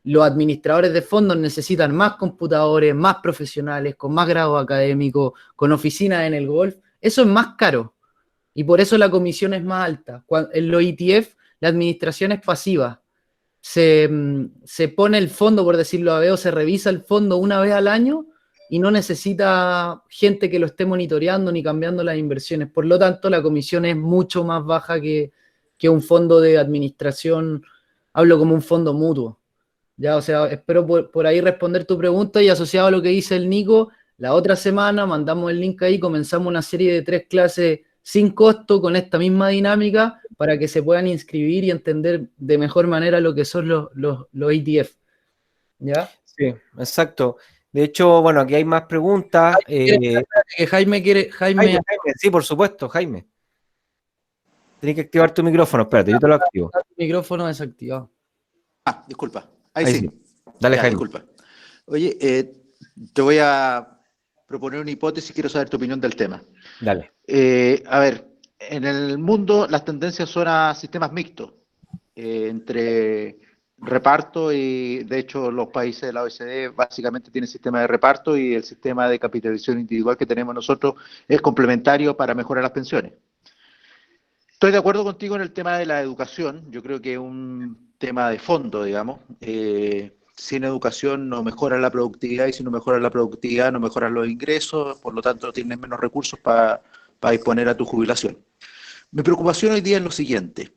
los administradores de fondos necesitan más computadores, más profesionales, con más grado académico, con oficinas en el golf. Eso es más caro y por eso la comisión es más alta. En los ETF la administración es pasiva. Se pone el fondo, por decirlo a veo, se revisa el fondo una vez al año y no necesita gente que lo esté monitoreando ni cambiando las inversiones. Por lo tanto, la comisión es mucho más baja que un fondo de administración. Hablo como un fondo mutuo. Ya, o sea, espero por ahí responder tu pregunta y asociado a lo que dice el Nico, la otra semana mandamos el link ahí, comenzamos una serie de 3 clases sin costo con esta misma dinámica para que se puedan inscribir y entender de mejor manera lo que son los ETF. ¿Ya? Sí, exacto. De hecho, bueno, aquí hay más preguntas. Que Jaime quiere... Jaime, sí, por supuesto, Jaime. Tienes que activar tu micrófono, espérate, yo te lo activo. Micrófono desactivado. Ah, disculpa. Ahí Ahí sí. sí. Dale, Ya, Jaime. disculpa. Oye, te voy a proponer una hipótesis, quiero saber tu opinión del tema. Dale. A ver, en el mundo las tendencias son a sistemas mixtos, entre reparto y, de hecho, los países de la OECD básicamente tienen sistema de reparto y el sistema de capitalización individual que tenemos nosotros es complementario para mejorar las pensiones. Estoy de acuerdo contigo en el tema de la educación, yo creo que es un tema de fondo, digamos. Sin educación no mejora la productividad y si no mejora la productividad no mejoran los ingresos, por lo tanto tienes menos recursos para disponer a tu jubilación. Mi preocupación hoy día es lo siguiente.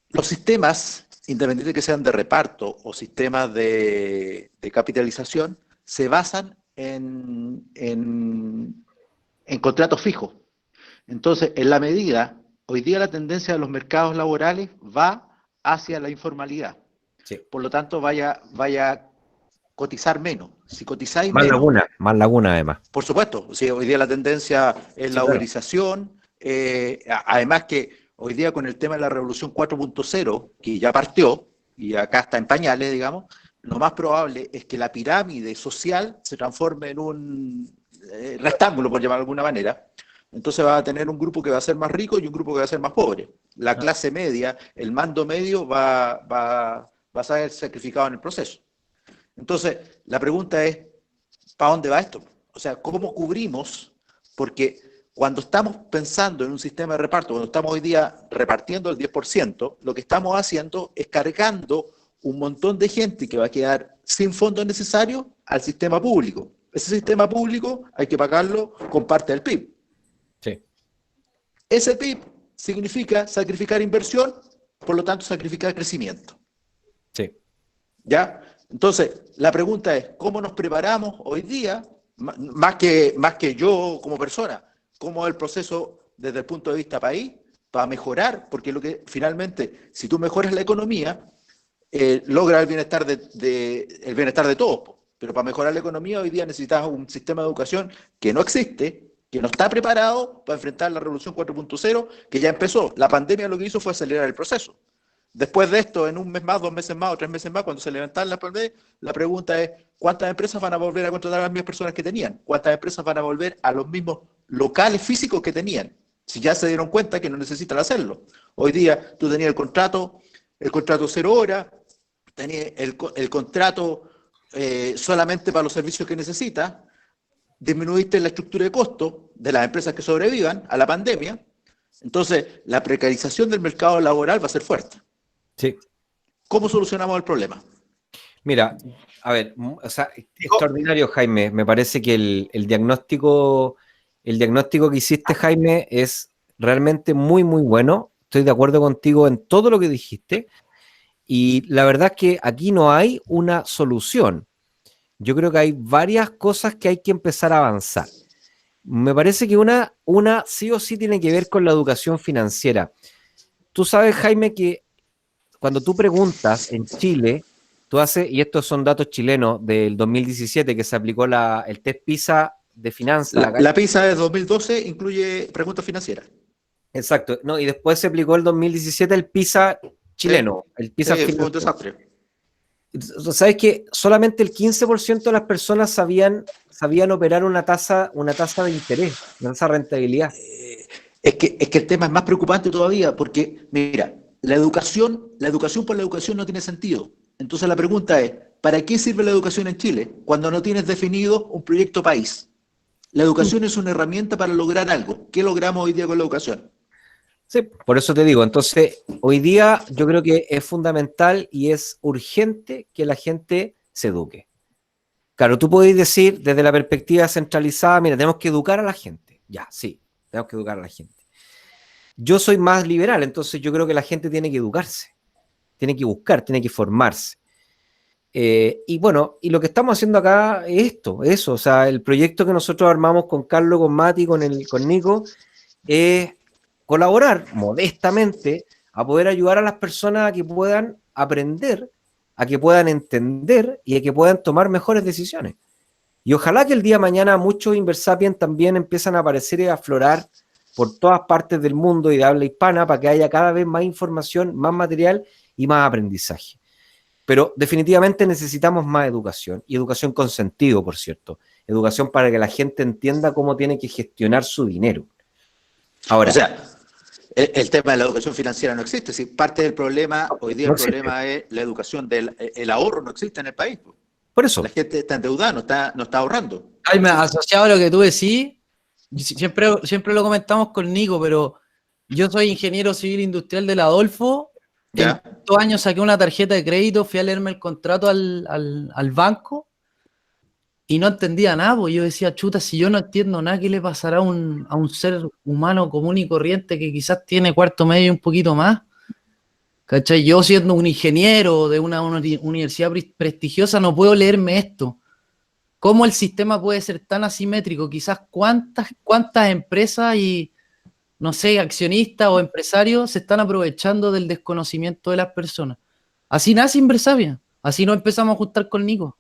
Los sistemas, independientemente de que sean de reparto o sistemas de capitalización, se basan en contratos fijos. Entonces, en la medida, hoy día la tendencia de los mercados laborales va hacia la informalidad. Sí. Por lo tanto, vaya a cotizar menos. Si cotizáis menos, Más laguna además. por supuesto, si hoy día la tendencia es Sí, la claro. uberización, además que hoy día con el tema de la revolución 4.0, que ya partió, y acá está en pañales, digamos, lo más probable es que la pirámide social se transforme en un rectángulo, por llamarlo de alguna manera. Entonces va a tener un grupo que va a ser más rico y un grupo que va a ser más pobre. La clase media, el mando medio va a ser sacrificado en el proceso. Entonces, la pregunta es, ¿para dónde va esto? O sea, ¿cómo cubrimos? Porque cuando estamos pensando en un sistema de reparto, cuando estamos hoy día repartiendo el 10%, lo que estamos haciendo es cargando un montón de gente que va a quedar sin fondos necesarios al sistema público. Ese sistema público hay que pagarlo con parte del PIB. Sí. Ese PIB significa sacrificar inversión, por lo tanto sacrificar crecimiento. Sí. ¿Ya? Entonces, la pregunta es, ¿cómo nos preparamos hoy día, más que yo como persona, cómo es el proceso desde el punto de vista país, para mejorar? Porque lo que finalmente, si tú mejoras la economía, logra el bienestar de todos. Pero para mejorar la economía hoy día necesitas un sistema de educación que no existe, que no está preparado para enfrentar la revolución 4.0, que ya empezó. La pandemia lo que hizo fue acelerar el proceso. Después de esto, en un mes más, 2 meses más o 3 meses más, cuando se levantan las pandemias, la pregunta es, ¿cuántas empresas van a volver a contratar a las mismas personas que tenían? ¿Cuántas empresas van a volver a los mismos locales físicos que tenían? Si ya se dieron cuenta que no necesitan hacerlo. Hoy día tú tenías el contrato 0 horas, tenías el contrato solamente para los servicios que necesitas, disminuiste la estructura de costo de las empresas que sobrevivan a la pandemia, entonces la precarización del mercado laboral va a ser fuerte. Sí. ¿Cómo solucionamos el problema? Mira, a ver, o sea, extraordinario, Jaime. Me parece que el diagnóstico que hiciste, Jaime, es realmente muy, muy bueno. Estoy de acuerdo contigo en todo lo que dijiste. Y la verdad es que aquí no hay una solución. Yo creo que hay varias cosas que hay que empezar a avanzar. Me parece que una sí o sí tiene que ver con la educación financiera. Tú sabes, Jaime, que cuando tú preguntas en Chile, tú haces, y estos son datos chilenos del 2017, que se aplicó el test PISA de finanzas. La PISA de 2012 incluye preguntas financieras. Exacto, no, y después se aplicó el 2017 el PISA chileno, el PISA fue un financiero. desastre. ¿Sabes que solamente el 15% de las personas sabían operar una tasa de interés, una tasa de rentabilidad? Es que el tema es más preocupante todavía, porque, mira, la educación por la educación no tiene sentido. Entonces la pregunta es, ¿para qué sirve la educación en Chile cuando no tienes definido un proyecto país? La educación es una herramienta para lograr algo. ¿Qué logramos hoy día con la educación? Sí, por eso te digo, entonces hoy día yo creo que es fundamental y es urgente que la gente se eduque. Claro, tú podés decir desde la perspectiva centralizada, mira, tenemos que educar a la gente. Ya, sí, tenemos que educar a la gente. Yo soy más liberal, entonces yo creo que la gente tiene que educarse, tiene que buscar, tiene que formarse. Y bueno, y lo que estamos haciendo acá es eso, o sea, el proyecto que nosotros armamos con Carlos, con Mati, con Nico, es colaborar modestamente a poder ayudar a las personas a que puedan aprender, a que puedan entender y a que puedan tomar mejores decisiones. Y ojalá que el día de mañana muchos Inversapiens también empiezan a aparecer y a aflorar por todas partes del mundo y de habla hispana para que haya cada vez más información, más material y más aprendizaje. Pero definitivamente necesitamos más educación, y educación con sentido, por cierto. Educación para que la gente entienda cómo tiene que gestionar su dinero. Ahora, o sea, el tema de la educación financiera no existe. Si parte del problema, hoy día no el problema es la educación el ahorro no existe en el país. por eso. La gente está endeudada, no está ahorrando. Jaime, asociado a lo que tú decís, siempre lo comentamos con Nico, pero yo soy ingeniero civil industrial del Adolfo. ¿Ya? En 2 años saqué una tarjeta de crédito, fui a leerme el contrato al banco y no entendía nada, pues yo decía, chuta, si yo no entiendo nada, ¿qué le pasará a un ser humano común y corriente que quizás tiene cuarto medio y un poquito más? ¿Cachai? Yo siendo un ingeniero de una universidad prestigiosa no puedo leerme esto. ¿Cómo el sistema puede ser tan asimétrico? Quizás cuántas empresas y, no sé, accionistas o empresarios se están aprovechando del desconocimiento de las personas. Así nace Inversavia. Así nos empezamos a juntar con Nico.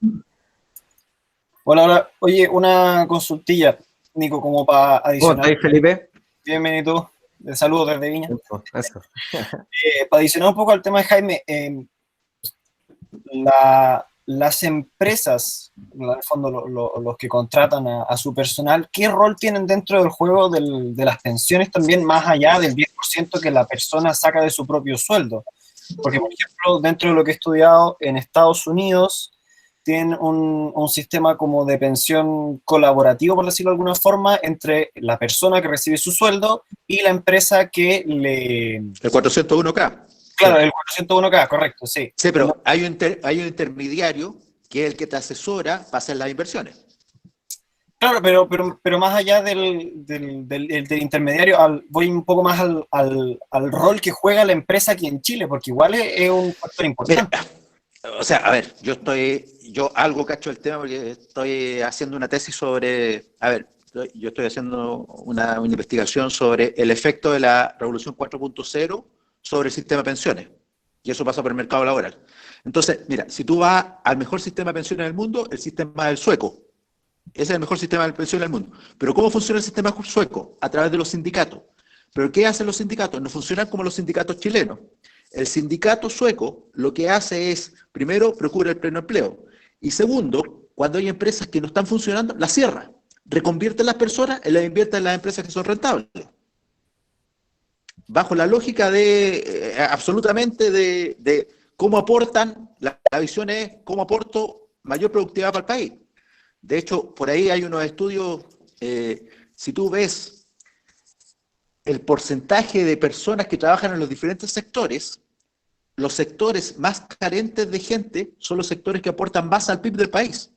Hola, hola. Oye, una consultilla, Nico, como para ¿Cómo adicionar. estáis, Felipe? Bienvenido. De saludos desde Viña. Eso. Para adicionar un poco al tema de Jaime, las empresas, en el fondo los que contratan a su personal, ¿qué rol tienen dentro del juego de las pensiones también, más allá del 10% que la persona saca de su propio sueldo? Porque, por ejemplo, dentro de lo que he estudiado en Estados Unidos, tienen un sistema como de pensión colaborativo, por decirlo de alguna forma, entre la persona que recibe su sueldo y la empresa que le... El 401K. Claro, el 401K, correcto, sí. Sí, pero hay un intermediario que es el que te asesora para hacer las inversiones. Claro, pero más allá del intermediario, voy un poco más al rol que juega la empresa aquí en Chile, porque igual es un factor importante. Mira, o sea, a ver, yo algo cacho el tema porque estoy haciendo una tesis sobre, yo estoy haciendo una investigación sobre el efecto de la Revolución 4.0 sobre el sistema de pensiones, y eso pasa por el mercado laboral. Entonces, mira, si tú vas al mejor sistema de pensiones del mundo, el sistema del sueco, ese es el mejor sistema de pensiones del mundo. Pero ¿cómo funciona el sistema sueco? A través de los sindicatos. ¿Pero qué hacen los sindicatos? No funcionan como los sindicatos chilenos. El sindicato sueco lo que hace es, primero, procura el pleno empleo. Y segundo, cuando hay empresas que no están funcionando, las cierra. Reconvierte las personas y las invierte en las empresas que son rentables. Bajo la lógica absolutamente de cómo aportan, la visión es cómo aporto mayor productividad para el país. De hecho, por ahí hay unos estudios, si tú ves el porcentaje de personas que trabajan en los diferentes sectores, los sectores más carentes de gente son los sectores que aportan más al PIB del país,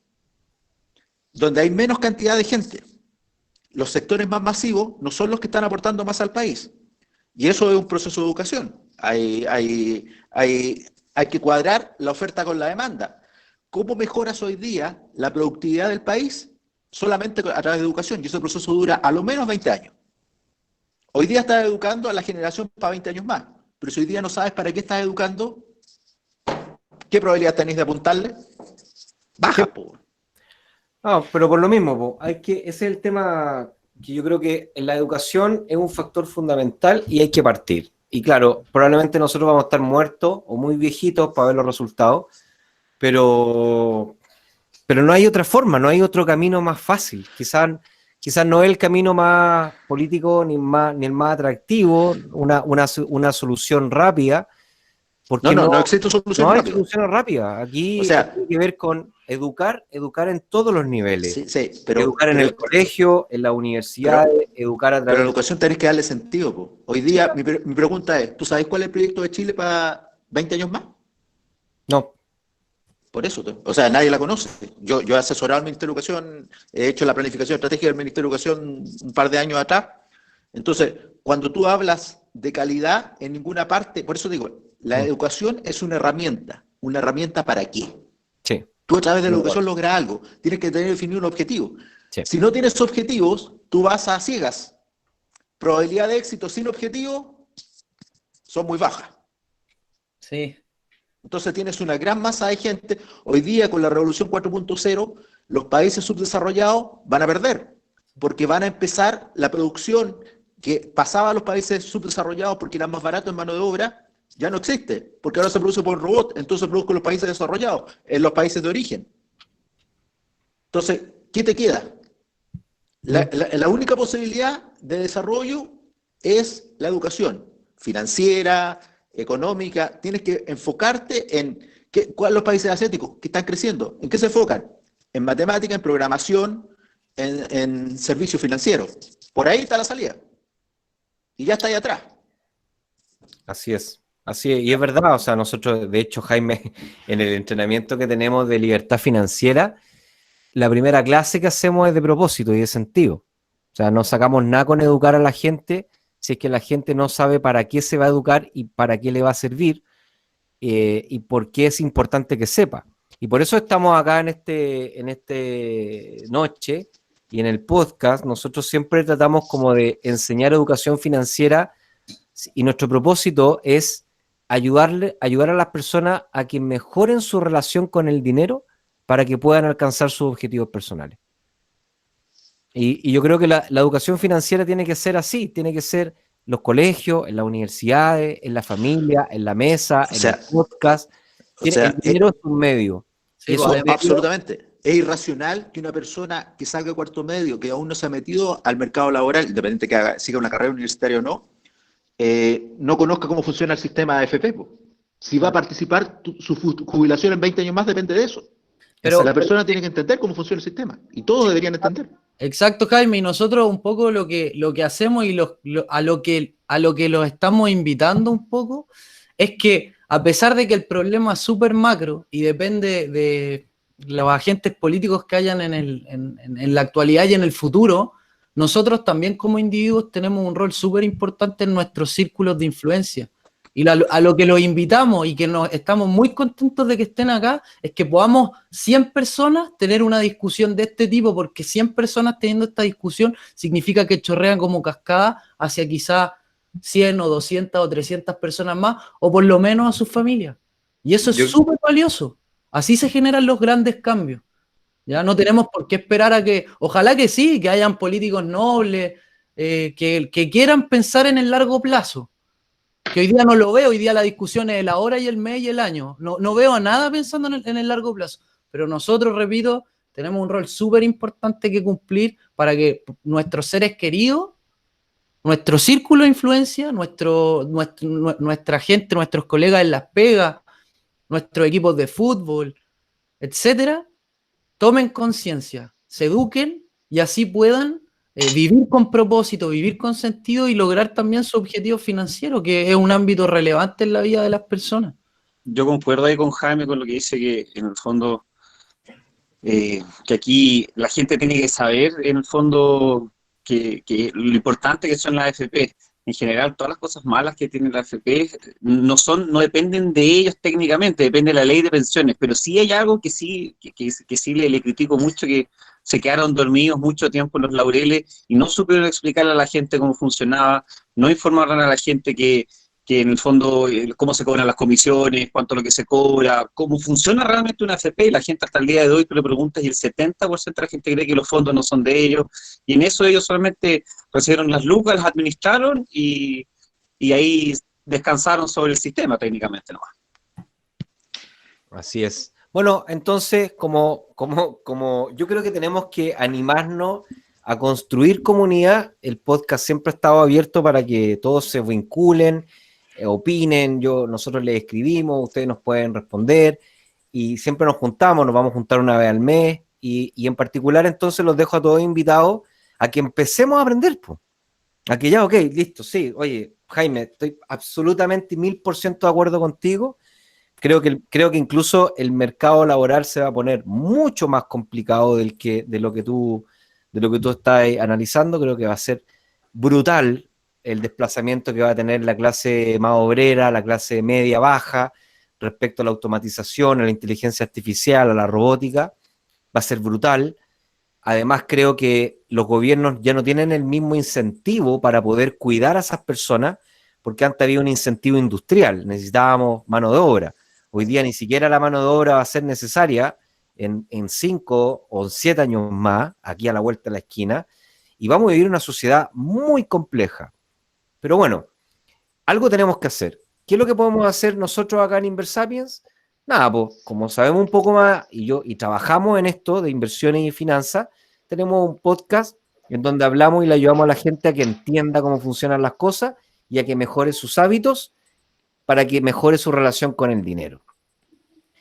donde hay menos cantidad de gente. Los sectores más masivos no son los que están aportando más al país. Y eso es un proceso de educación. Hay que cuadrar la oferta con la demanda. ¿Cómo mejoras hoy día la productividad del país? Solamente a través de educación. Y ese proceso dura a lo menos 20 años. Hoy día estás educando a la generación para 20 años más. Pero si hoy día no sabes para qué estás educando, ¿qué probabilidad tenéis de apuntarle? Baja, po. No, pero por lo mismo, ese es el tema que yo creo que en la educación es un factor fundamental y hay que partir. Y claro, probablemente nosotros vamos a estar muertos o muy viejitos para ver los resultados, pero no hay otra forma, no hay otro camino más fácil. Quizás no es el camino más político ni el más atractivo, una solución rápida. Porque no existe solución rápida. No hay solución rápida. Aquí o sea, tiene que ver con educar en todos los niveles. Sí, educar en el colegio, en la universidad, educar a través. Pero la educación tenés que darle sentido, po. Hoy día, mi pregunta es, ¿tú sabes cuál es el proyecto de Chile para 20 años más? No. Por eso, o sea, nadie la conoce. Yo he asesorado al Ministerio de Educación, he hecho la planificación estratégica del Ministerio de Educación un par de años atrás. Entonces, cuando tú hablas de calidad en ninguna parte, por eso digo, la educación es una herramienta ¿para qué? Sí. Tú a través de la educación logras algo, tienes que tener definido un objetivo. Sí. Si no tienes objetivos, tú vas a ciegas. Probabilidad de éxito sin objetivo son muy bajas. Sí. Entonces tienes una gran masa de gente. Hoy día con la Revolución 4.0, los países subdesarrollados van a perder, porque van a empezar la producción que pasaba a los países subdesarrollados porque era más barato en mano de obra, ya no existe, porque ahora se produce por robot, entonces se produce en los países desarrollados, en los países de origen. Entonces, ¿qué te queda? La única posibilidad de desarrollo es la educación financiera, económica. Tienes que enfocarte en cuáles son los países asiáticos que están creciendo. ¿En qué se enfocan? En matemática, en programación, en servicios financieros. Por ahí está la salida. Y ya está ahí atrás. Así es, y es verdad, o sea, nosotros, de hecho, Jaime, en el entrenamiento que tenemos de libertad financiera, la primera clase que hacemos es de propósito y de sentido. O sea, no sacamos nada con educar a la gente si es que la gente no sabe para qué se va a educar y para qué le va a servir, y por qué es importante que sepa. Y por eso estamos acá en este noche y en el podcast. Nosotros siempre tratamos como de enseñar educación financiera, y nuestro propósito es ayudar a las personas a que mejoren su relación con el dinero para que puedan alcanzar sus objetivos personales. Y yo creo que la educación financiera tiene que ser así, tiene que ser los colegios, en las universidades, en la familia, en la mesa, en el podcast. El dinero es un medio. Sí, Y eso pues, Absolutamente. Es irracional que una persona que salga de cuarto medio, que aún no se ha metido al mercado laboral, independiente que siga una carrera universitaria o no, no conozca cómo funciona el sistema AFP. Si va a participar, su jubilación en 20 años más depende de eso. Pero la persona tiene que entender cómo funciona el sistema. Y todos deberían entender. exacto, Jaime, y nosotros un poco lo que hacemos y a lo que los estamos invitando un poco es que, a pesar de que el problema es súper macro y depende de los agentes políticos que hayan en la actualidad y en el futuro, nosotros también como individuos tenemos un rol súper importante en nuestros círculos de influencia. Y a lo que los invitamos y que estamos muy contentos de que estén acá es que podamos 100 personas tener una discusión de este tipo, porque 100 personas teniendo esta discusión significa que chorrean como cascada hacia quizá 100 o 200 o 300 personas más, o por lo menos a sus familias. Y eso es súper valioso. Así se generan los grandes cambios. Ya no tenemos por qué esperar a que, ojalá que sí, que hayan políticos nobles, que quieran pensar en el largo plazo. Que hoy día no lo veo, hoy día la discusión es el ahora y el mes y el año. No veo a nada pensando en el largo plazo. Pero nosotros, repito, tenemos un rol súper importante que cumplir para que nuestros seres queridos, nuestro círculo de influencia, nuestra gente, nuestros colegas en las pegas, nuestros equipos de fútbol, etcétera, tomen conciencia, se eduquen y así puedan vivir con propósito, vivir con sentido y lograr también su objetivo financiero, que es un ámbito relevante en la vida de las personas. Yo concuerdo ahí con Jaime con lo que dice, que en el fondo que aquí la gente tiene que saber en el fondo que lo importante que son las AFP. En general, todas las cosas malas que tiene la AFP no dependen de ellos técnicamente, depende de la ley de pensiones, pero sí hay algo que sí le critico mucho, que se quedaron dormidos mucho tiempo en los laureles y no supieron explicarle a la gente cómo funcionaba, no informaron a la gente que en el fondo cómo se cobran las comisiones, cuánto es lo que se cobra, cómo funciona realmente una AFP. La gente hasta el día de hoy, tú le preguntas y el 70% de la gente cree que los fondos no son de ellos, y en eso ellos solamente recibieron las lucas, las administraron y ahí descansaron sobre el sistema técnicamente nomás. Así es. Bueno, entonces, como yo creo que tenemos que animarnos a construir comunidad. El podcast siempre ha estado abierto para que todos se vinculen, opinen. Nosotros les escribimos, ustedes nos pueden responder y siempre nos juntamos, nos vamos a juntar una vez al mes y en particular entonces los dejo a todos invitados a que empecemos a aprender, pues. A que ya, ok, listo, sí, oye, Jaime, estoy absolutamente 1000% de acuerdo contigo. Creo que incluso el mercado laboral se va a poner mucho más complicado de lo que tú estás analizando. Creo que va a ser brutal el desplazamiento que va a tener la clase más obrera, la clase media baja, respecto a la automatización, a la inteligencia artificial, a la robótica. Va a ser brutal. Además, creo que los gobiernos ya no tienen el mismo incentivo para poder cuidar a esas personas, porque antes había un incentivo industrial, necesitábamos mano de obra. Hoy día ni siquiera la mano de obra va a ser necesaria en 5 o 7 años más, aquí a la vuelta de la esquina, y vamos a vivir una sociedad muy compleja. Pero bueno, algo tenemos que hacer. ¿Qué es lo que podemos hacer nosotros acá en Inversapiens? Nada, pues como sabemos un poco más y trabajamos en esto de inversiones y finanzas, tenemos un podcast en donde hablamos y le ayudamos a la gente a que entienda cómo funcionan las cosas y a que mejore sus hábitos para que mejore su relación con el dinero.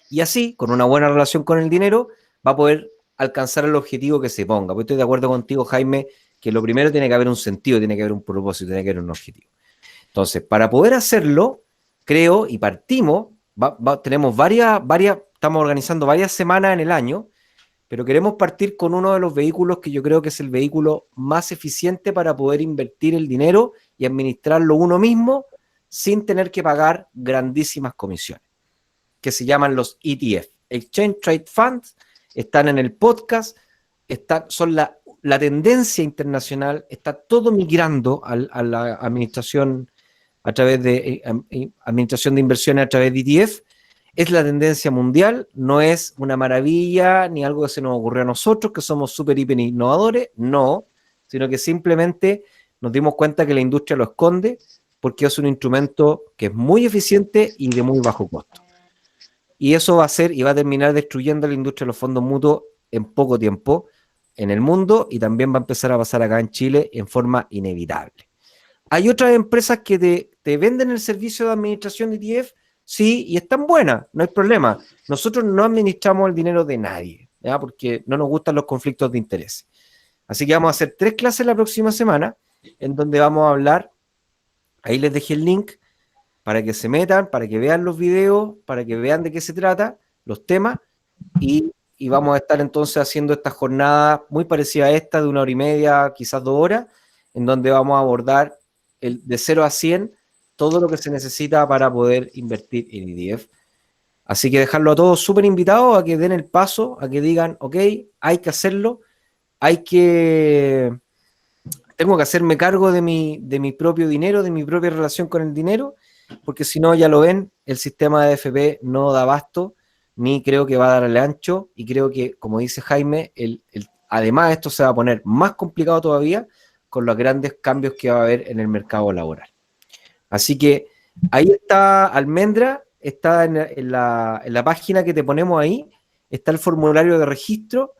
Y así, con una buena relación con el dinero, va a poder alcanzar el objetivo que se ponga. Pues estoy de acuerdo contigo, Jaime, que lo primero tiene que haber un sentido, tiene que haber un propósito, tiene que haber un objetivo. Entonces, para poder hacerlo, creo, y partimos, tenemos varias, estamos organizando varias semanas en el año pero queremos partir con uno de los vehículos que yo creo que es el vehículo más eficiente para poder invertir el dinero y administrarlo uno mismo sin tener que pagar grandísimas comisiones, que se llaman los ETF, Exchange Trade Funds. Están en el podcast, son la tendencia internacional, está todo migrando a la administración a través de administración de inversiones a través de ETF. Es la tendencia mundial, no es una maravilla ni algo que se nos ocurrió a nosotros, que somos súper hiper innovadores, no, sino que simplemente nos dimos cuenta que la industria lo esconde porque es un instrumento que es muy eficiente y de muy bajo costo. Y eso va a ser y va a terminar destruyendo la industria de los fondos mutuos en poco tiempo en el mundo, y también va a empezar a pasar acá en Chile en forma inevitable. Hay otras empresas que te venden el servicio de administración de ETF, sí, y están buenas, no hay problema. Nosotros no administramos el dinero de nadie, ¿ya? Porque no nos gustan los conflictos de interés. Así que vamos a hacer 3 clases la próxima semana, en donde vamos a hablar, ahí les dejé el link, para que se metan, para que vean los videos, para que vean de qué se trata, los temas, y vamos a estar entonces haciendo esta jornada muy parecida a esta, de 1 hora y media, quizás 2 horas, en donde vamos a abordar de 0 a 100 todo lo que se necesita para poder invertir en ETF. Así que dejarlo a todos súper invitados a que den el paso, a que digan, ok, hay que hacerlo, tengo que hacerme cargo de mi propio dinero, de mi propia relación con el dinero, porque si no, ya lo ven, el sistema de AFP no da abasto, ni creo que va a dar al ancho, y creo que, como dice Jaime, además esto se va a poner más complicado todavía con los grandes cambios que va a haber en el mercado laboral. Así que ahí está Almendra, está en la página que te ponemos ahí, está el formulario de registro,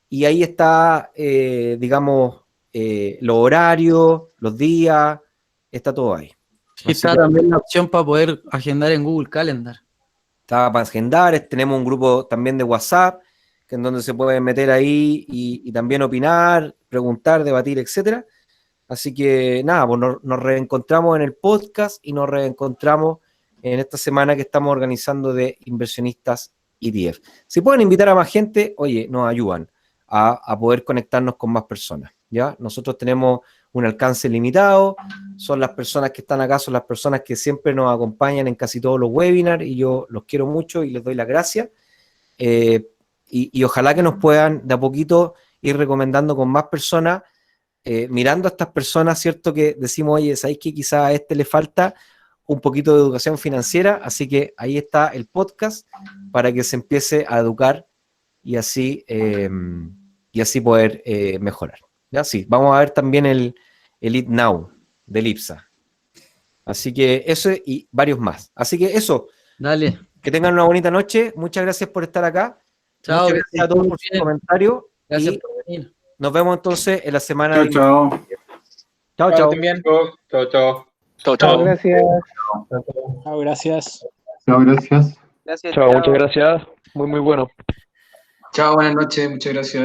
y ahí está, digamos, los horarios, los días, está todo ahí. Sí, está también la opción para poder agendar en Google Calendar. Está para agendar, tenemos un grupo también de WhatsApp, que en donde se pueden meter ahí y también opinar, preguntar, debatir, etcétera. Así que nada, pues nos reencontramos en el podcast y nos reencontramos en esta semana que estamos organizando de inversionistas ETF. Si pueden invitar a más gente, oye, nos ayudan a poder conectarnos con más personas, ¿ya? Nosotros tenemos un alcance limitado, son las personas que están acá, son las personas que siempre nos acompañan en casi todos los webinars, y yo los quiero mucho y les doy las gracias, y ojalá que nos puedan de a poquito ir recomendando con más personas, mirando a estas personas, ¿cierto? Que decimos, oye, ¿sabéis que quizás a este le falta un poquito de educación financiera? Así que ahí está el podcast para que se empiece a educar y así poder mejorar. ¿Ya? Sí, vamos a ver también el Eat Now del IPSA. Así que eso y varios más. Así que eso. Dale. Que tengan una bonita noche. Muchas gracias por estar acá. Chao. Muchas gracias a todos por sus comentarios. Gracias y por venir. nos vemos entonces en la semana. Chao. Chao, chao. Chao. Gracias. Chao, gracias. Chao, gracias. Gracias. Chao, muchas gracias. Muy, muy bueno. Chao, buenas noches, muchas gracias.